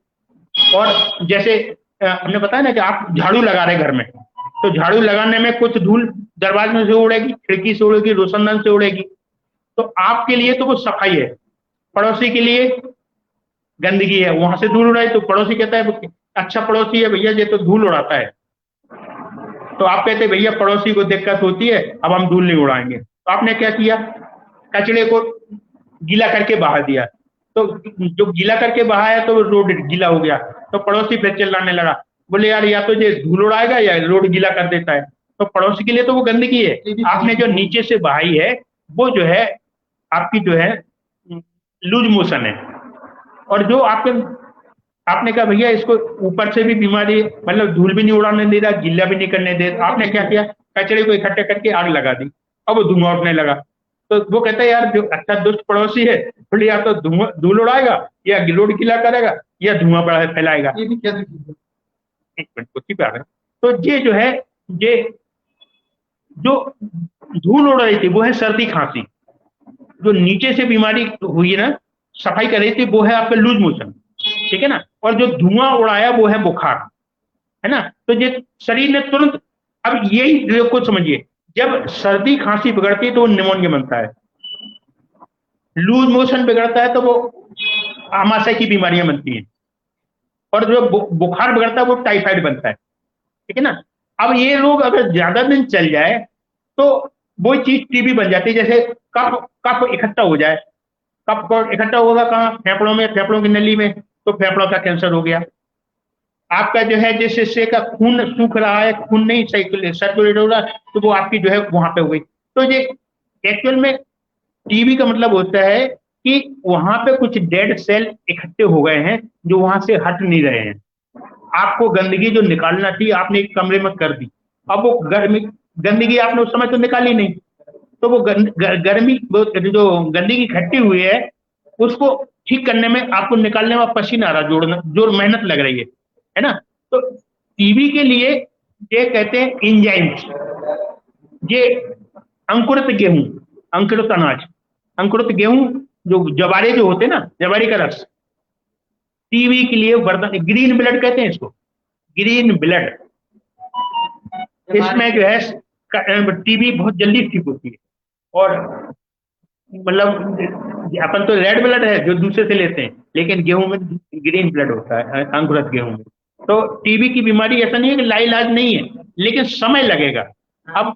और जैसे हमने बताया ना कि आप झाड़ू लगा रहे घर में, तो झाड़ू लगाने में कुछ धूल दरवाजे से उड़ेगी, खिड़की से उड़ेगी, रोशनदान से उड़ेगी। तो आपके लिए तो वो सफाई है, पड़ोसी के लिए गंदगी है। वहां से धूल उड़ाई तो पड़ोसी कहता है अच्छा पड़ोसी है भैया, ये तो धूल उड़ाता है। तो आप कहते हैं भैया पड़ोसी को दिक्कत होती है, अब हम धूल नहीं उड़ाएंगे। तो आपने क्या किया, कचरे को गीला करके बहा दिया। तो जो गीला करके बहाया तो रोड गीला हो गया। तो पड़ोसी फिर चिल्लाने लगा, बोले यार या तो ये धूल उड़ाएगा या रोड गीला कर देता है। तो पड़ोसी के लिए तो वो गंदगी है। आपने जो नीचे से बहाई है वो जो है आपकी जो है लूज मोशन है। और जो आपने कहा भैया इसको ऊपर से भी बीमारी, मतलब धूल भी नहीं उड़ाने दे रहा, गीला भी नहीं करने दे रहा। आपने क्या किया, कचरे को इकट्ठे करके आग लगा दी, अब वो धुआं उठने लगा। तो वो कहता है यार जो अच्छा दुष्ट पड़ोसी है, बोले या तो धूल उड़ाएगा या रोड गीला करेगा या धुआं फैलाएगा। ये भी कैसे ठीक है? एक मिनट उसी पे आ गए। तो ये जो है, ये जो धूल उड़ रही थी वो है सर्दी खांसी। जो नीचे से बीमारी हुई है ना, सफाई कर रही थी, वो है आपका लूज मोशन। ठीक है ना। और जो धुआं उड़ाया वो है बुखार, है ना। तो ये शरीर ने तुरंत, अब यही कुछ समझिए, जब सर्दी खांसी बिगड़ती है तो वो निमोनिया बनता है, लूज मोशन बिगड़ता है तो वो आमाशय की बीमारियां बनती हैं, और जो बुखार बिगड़ता है वो टाइफाइड बनता है। ठीक है ना। अब ये रोग अगर ज्यादा दिन चल जाए तो वो चीज टीबी बन जाती है। जैसे कफ कफ इकट्ठा हो जाए, कफ इकट्ठा होगा कहाँ, फेफड़ों में, फेफड़ों की नली में, तो फेफड़ों का कैंसर हो गया। आपका जो है जिस हिस्से का खून सूख रहा है, खून नहीं सर्कुलेट हो रहा, तो वो आपकी जो है वहां पे हो गई। तो ये एक्चुअल में टीबी का मतलब होता है कि वहां पे कुछ डेड सेल इकट्ठे हो गए हैं जो वहां से हट नहीं रहे हैं। आपको गंदगी जो निकालना थी आपने एक कमरे में कर दी, अब वो घर में गंदगी आपने उस समय तो निकाली नहीं, तो वो गर्मी जो गंदगी इकट्ठी हुई है उसको ठीक करने में, आपको निकालने में पसीना आ रहा, जोर मेहनत लग रही है ना। तो टीबी के लिए ये कहते हैं एंजाइम्स, ये अंकुरित गेहूं, अंकुरित अनाज, अंकुरित गेहूं, जो जवारे जो होते हैं ना, जवारे का रस टीबी के लिए वरदान। ग्रीन ब्लड कहते हैं इसको, ग्रीन ब्लड। इसमें जो है टीबी बहुत जल्दी ठीक होती है। और मतलब अपन तो रेड ब्लड है जो दूसरे से लेते हैं, लेकिन गेहूं में ग्रीन ब्लड होता है, अंकुरित गेहूं में। तो टीबी की बीमारी ऐसा नहीं है कि लाइलाज नहीं है, लेकिन समय लगेगा। अब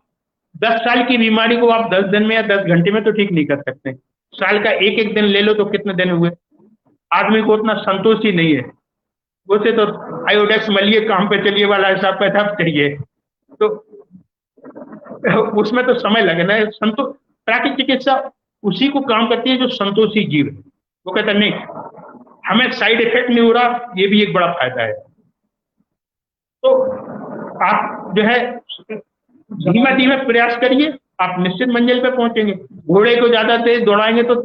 10 साल की बीमारी को आप 10 दिन में या 10 घंटे में तो ठीक नहीं कर सकते। साल का एक एक दिन ले लो तो कितने दिन हुए। आदमी को उतना संतोष ही नहीं है, उसे तो आयोडेक्स मलिए, काम पे चलिए वाला हिसाब पैसा चाहिए। तो उसमें तो समय लगना है। संतोष, प्राकृतिक चिकित्सा उसी को काम करती है जो संतोषी जीव है। वो कहता नहीं, हमें साइड इफेक्ट नहीं हो रहा, ये भी एक बड़ा फायदा है। तो आप जो है धीमे धीमे प्रयास करिए, आप निश्चित मंजिल पे पहुंचेंगे। घोड़े को ज्यादा तेज दौड़ाएंगे तो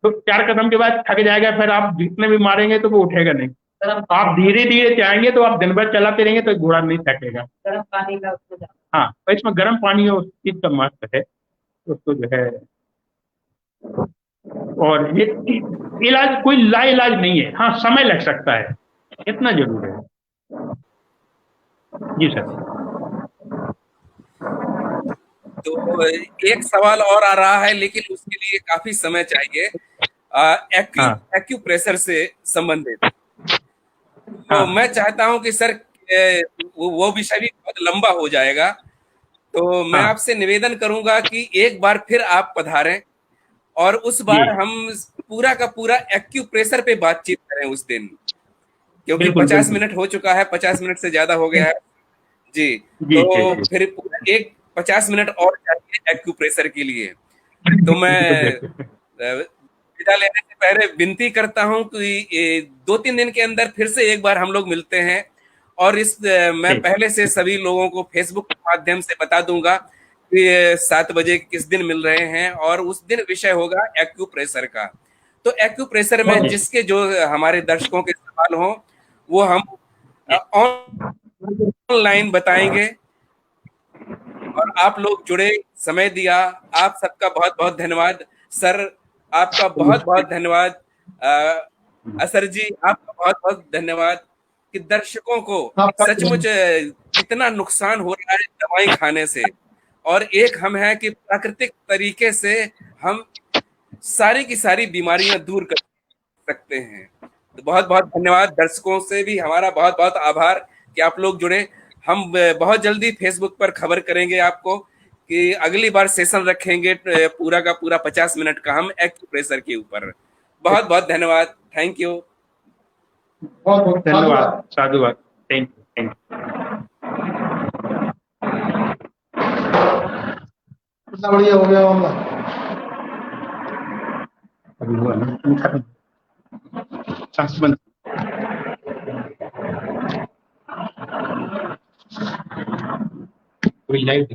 4 कदम के बाद थक जाएगा, फिर आप जितने भी मारेंगे तो वो उठेगा नहीं। आप धीरे धीरे जाएंगे तो आप दिन भर चलाते रहेंगे तो घोड़ा नहीं थकेगा। गर्म पानी का उसको, हाँ, तो इसमें गर्म पानी है, उस चीज का महत्व है उसको जो है। और ये इलाज कोई लाइलाज नहीं है, हाँ समय लग सकता है, इतना जरूर है। जी सर। तो एक सवाल और आ रहा है, लेकिन उसके लिए काफी समय चाहिए, एक्यूप्रेशर से संबंधित। तो मैं चाहता हूं कि सर वो विषय भी बहुत लंबा हो जाएगा, तो मैं आपसे निवेदन करूंगा कि एक बार फिर आप पधारें और उस बार हम पूरा का पूरा एक्यूप्रेशर पे बातचीत करें उस दिन, क्योंकि 50 मिनट हो चुका है, 50 मिनट से ज्यादा हो गया है जी। तो फिर पूरा एक 50 मिनट और चाहिए एक्यूप्रेशर के लिए। तो मैं विदा लेने से पहले विनती करता हूं कि 2-3 दिन के अंदर फिर से एक बार हम लोग मिलते हैं। और मैं पहले से सभी लोगों को फेसबुक के माध्यम से बता दूंगा कि 7 बजे किस दिन मिल रहे हैं, और उस दिन विषय होगा एक्यूप्रेशर का। तो एक्यूप्रेशर में जिसके जो हमारे दर्शकों के सवाल हों वो हम ऑनलाइन बताएंगे। और आप लोग जुड़े, समय दिया, आप सबका बहुत बहुत धन्यवाद। सर आपका बहुत बहुत धन्यवाद। असर जी आपका बहुत बहुत धन्यवाद कि दर्शकों को सचमुच इतना नुकसान हो रहा है दवाई खाने से, और एक हम है कि प्राकृतिक तरीके से हम सारी की सारी बीमारियां दूर कर सकते हैं। तो बहुत बहुत धन्यवाद। दर्शकों से भी हमारा बहुत बहुत आभार कि आप लोग जुड़े। हम बहुत जल्दी फेसबुक पर खबर करेंगे आपको कि अगली बार सेशन रखेंगे पूरा का पूरा 50 मिनट का हम एक्यूप्रेशर के ऊपर। बहुत बहुत धन्यवाद। Thank you. बहुत बहुत धन्यवाद, साधुवाद। Thank you. कितना बढ़िया हो गया मामला। अभी हुआ ना खत्म। कोई लाइव